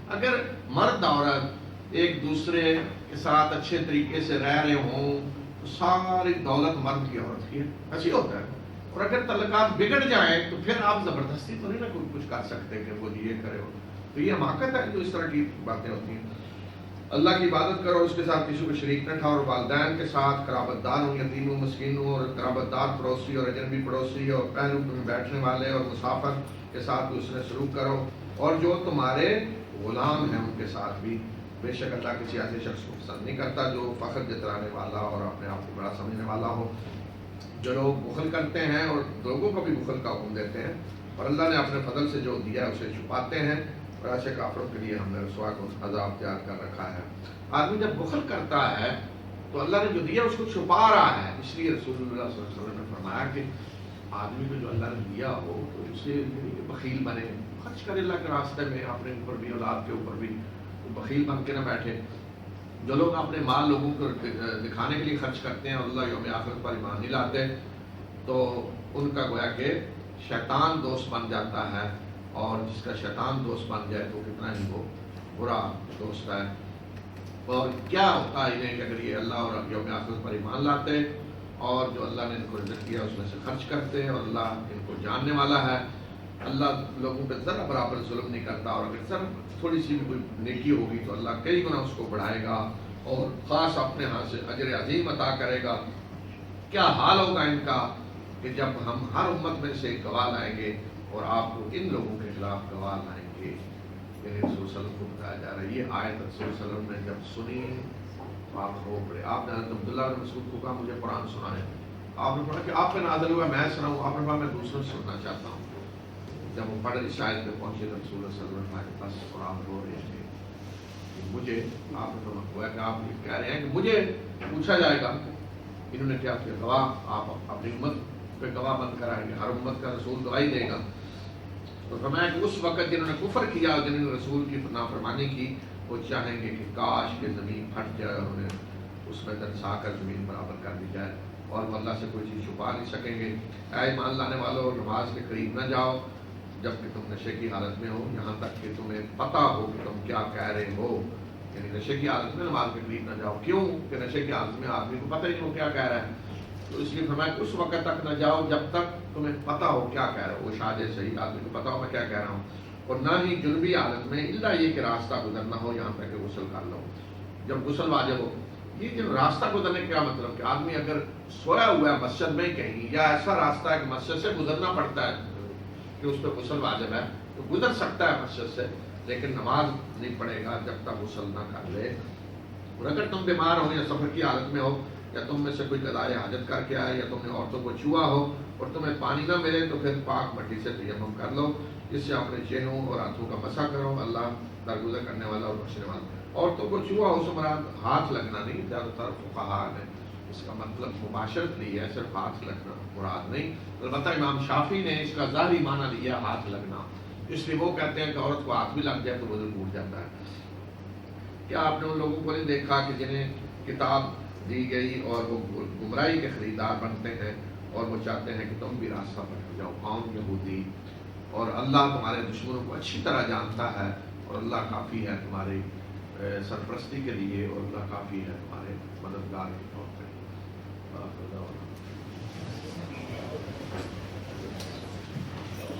اگر مرد عورت ایک دوسرے کے ساتھ اچھے طریقے سے رہ رہے ہوں تو ساری دولت مرد کی عورت کی ہے، ایسے ہوتا ہے، اور اگر تعلقات بگڑ جائیں تو پھر آپ زبردستی تو نہیں نا کچھ کر سکتے کہ وہ یہ کرے ہو، تو یہ حماقت ہے جو اس طرح کی باتیں ہوتی ہیں۔ اللہ کی عبادت کرو، اس کے ساتھ کسی کو شریک نہ ٹھہراؤ، اور والدین کے ساتھ قرابت دار ہوں، یتیموں، مسکینوں، اور قرابت دار پڑوسی اور اجنبی پڑوسی اور پہلو میں بیٹھنے والے اور مسافر کے ساتھ اس نے سلوک کرو، اور جو تمہارے غلام ہیں ان کے ساتھ بھی، بے شک اللہ کسی ایسے شخص کو پسند نہیں کرتا جو فخر جتلانے والا اور اپنے آپ کو بڑا سمجھنے والا ہو۔ جو لوگ بخل کرتے ہیں اور لوگوں کو بھی بخل کا حکم دیتے ہیں، اور اللہ نے اپنے فضل سے جو دیا ہے اسے چھپاتے ہیں، اور ایسے کافروں کے لیے ہم نے رسوا کو عذاب تیار کر رکھا ہے۔ آدمی جب بخل کرتا ہے تو اللہ نے جو دیا اس کو چھپا رہا ہے، اس لیے رسول اللہ صلی اللہ علیہ وسلم نے فرمایا کہ آدمی کو جو اللہ نے دیا ہو تو اسے بخیل بنے، خرچ کرے اللہ کے راستے میں، اپنے اوپر بھی اولاد کے اوپر بھی، بخیل بن کے نہ بیٹھے۔ جو لوگ اپنے مال لوگوں کو دکھانے کے لیے خرچ کرتے ہیں اور اللہ یوم آخرت پر ایمان نہیں لاتے، تو ان کا گویا کہ شیطان دوست بن جاتا ہے، اور جس کا شیطان دوست بن جائے تو کتنا ہی وہ برا دوست ہے۔ اور کیا ہوتا ہے انہیں کہ اگر یہ اللہ اور یوم آخرت پر ایمان لاتے اور جو اللہ نے ان کو رزق کیا اس میں سے خرچ کرتے، اور اللہ ان کو جاننے والا ہے، اللہ لوگوں پہ ذرا برابر ظلم نہیں کرتا، اور اگر ذرا تھوڑی سی بھی کوئی نیکی ہوگی تو اللہ کئی گنا اس کو بڑھائے گا، اور خاص اپنے ہاں سے اجر عظیم عطا کرے گا۔ کیا حال ہوگا ان کا کہ جب ہم ہر امت میں سے گواہ لائیں گے اور آپ کو ان لوگوں کے خلاف گواہ لائیں گے۔ یعنی رسول صلی اللہ علیہ وسلم کو بتایا جا رہا ہے، یہ آیت رسول صلی اللہ علیہ وسلم نے جب سنی تو آپ رو پڑے۔ آپ نے حضرت عبداللہ بن مسعود کو کہا مجھے قرآن سنائیں، آپ نے پڑھا کہ آپ پہ نازل ہوا میں سناؤں، آپ نے کہا میں دوسروں سے سننا چاہتا ہوں۔ جب وہ پڑھ اس آیت پہ پہنچے تو رسول اللہ صلی اللہ علیہ وسلم کے پاس اور آپ رو رہے تھے کہ مجھے، آپ نے ہوا کہ آپ یہ کہہ رہے ہیں کہ مجھے پوچھا جائے گا انہوں نے کیا کیا، گواہ آپ اپنی امت پہ گواہ بند کرائیں گے، ہر امت کا رسول گواہی دے گا۔ تو فرمایا کہ اس وقت جنہوں نے کفر کیا اور جنہوں نے رسول کی نافرمانی کی وہ چاہیں گے کہ کاش کہ زمین پھٹ جائے اور انہیں اس میں دنسا کر زمین برابر کر دی جائے، اور وہ اللہ سے کوئی چیز چھپا نہیں سکیں گے۔ اے ایمان لانے والوں، نماز کے قریب نہ جاؤ جب کہ تم نشے کی حالت میں ہو، یہاں تک کہ تمہیں پتہ ہو کہ تم کیا کہہ رہے ہو۔ یعنی نشے کی حالت میں نماز کے قریب نہ جاؤ، کیوں کہ نشے کی حالت میں آدمی کو پتہ ہی نہیں وہ کیا کہہ رہا ہے، تو اس لیے فرمایا کہ اس وقت تک نہ جاؤ جب تک تمہیں پتہ ہو کیا کہہ رہے ہو۔ وہ شاید صحیح آدمی کو پتہ ہو میں کیا کہہ رہا ہوں، اور نہ ہی جنوبی حالت میں الا یہ کہ راستہ گزرنا ہو یہاں تک کہ غسل کر لو، جب غسل واجب ہو۔ یہ جو راستہ گزرنے کا کیا مطلب کہ آدمی اگر سویا ہوا ہے مسجد میں کہیں، یا ایسا راستہ ہے کہ مسجد سے گزرنا پڑتا ہے کہ اس پہ غسل واجب ہے تو گزر سکتا ہے مسجد سے، لیکن نماز نہیں پڑھے گا جب تک غسل نہ کر لے۔ اور اگر تم بیمار ہو یا سفر کی حالت میں ہو یا تم میں سے کوئی قضائے حاجت کر کے آئے یا تم نے عورتوں کو چھوا ہو اور تمہیں پانی نہ ملے تو پھر پاک مٹی سے تیمم کر لو، جس سے اپنے چہروں اور ہاتھوں کا مسح کرو، اللہ درگزر کرنے والا اور بخشنے والا۔ عورتوں کو چھوا ہو سے مراد ہاتھ لگنا نہیں، زیادہ تر فقہاء نے اس کا مطلب مباشرت لی ہے، صرف ہاتھ لگنا مراد نہیں۔ البتہ امام شافعی نے اس کا ظاہری معنی لیا ہاتھ لگنا، اس لیے وہ کہتے ہیں کہ عورت کو ہاتھ بھی لگ جائے تو وضو ٹوٹ جاتا ہے۔ کیا آپ نے ان لوگوں کو نہیں دیکھا کہ جنہیں کتاب دی گئی اور وہ گمراہی کے خریدار بنتے ہیں اور وہ چاہتے ہیں کہ تم بھی راستہ پر جاؤ، قوم یہودی، اور اللہ تمہارے دشمنوں کو اچھی طرح جانتا ہے اور اللہ کافی ہے تمہاری سرپرستی کے لیے، اور اللہ کافی ہے تمہارے مددگار کے طور پہ۔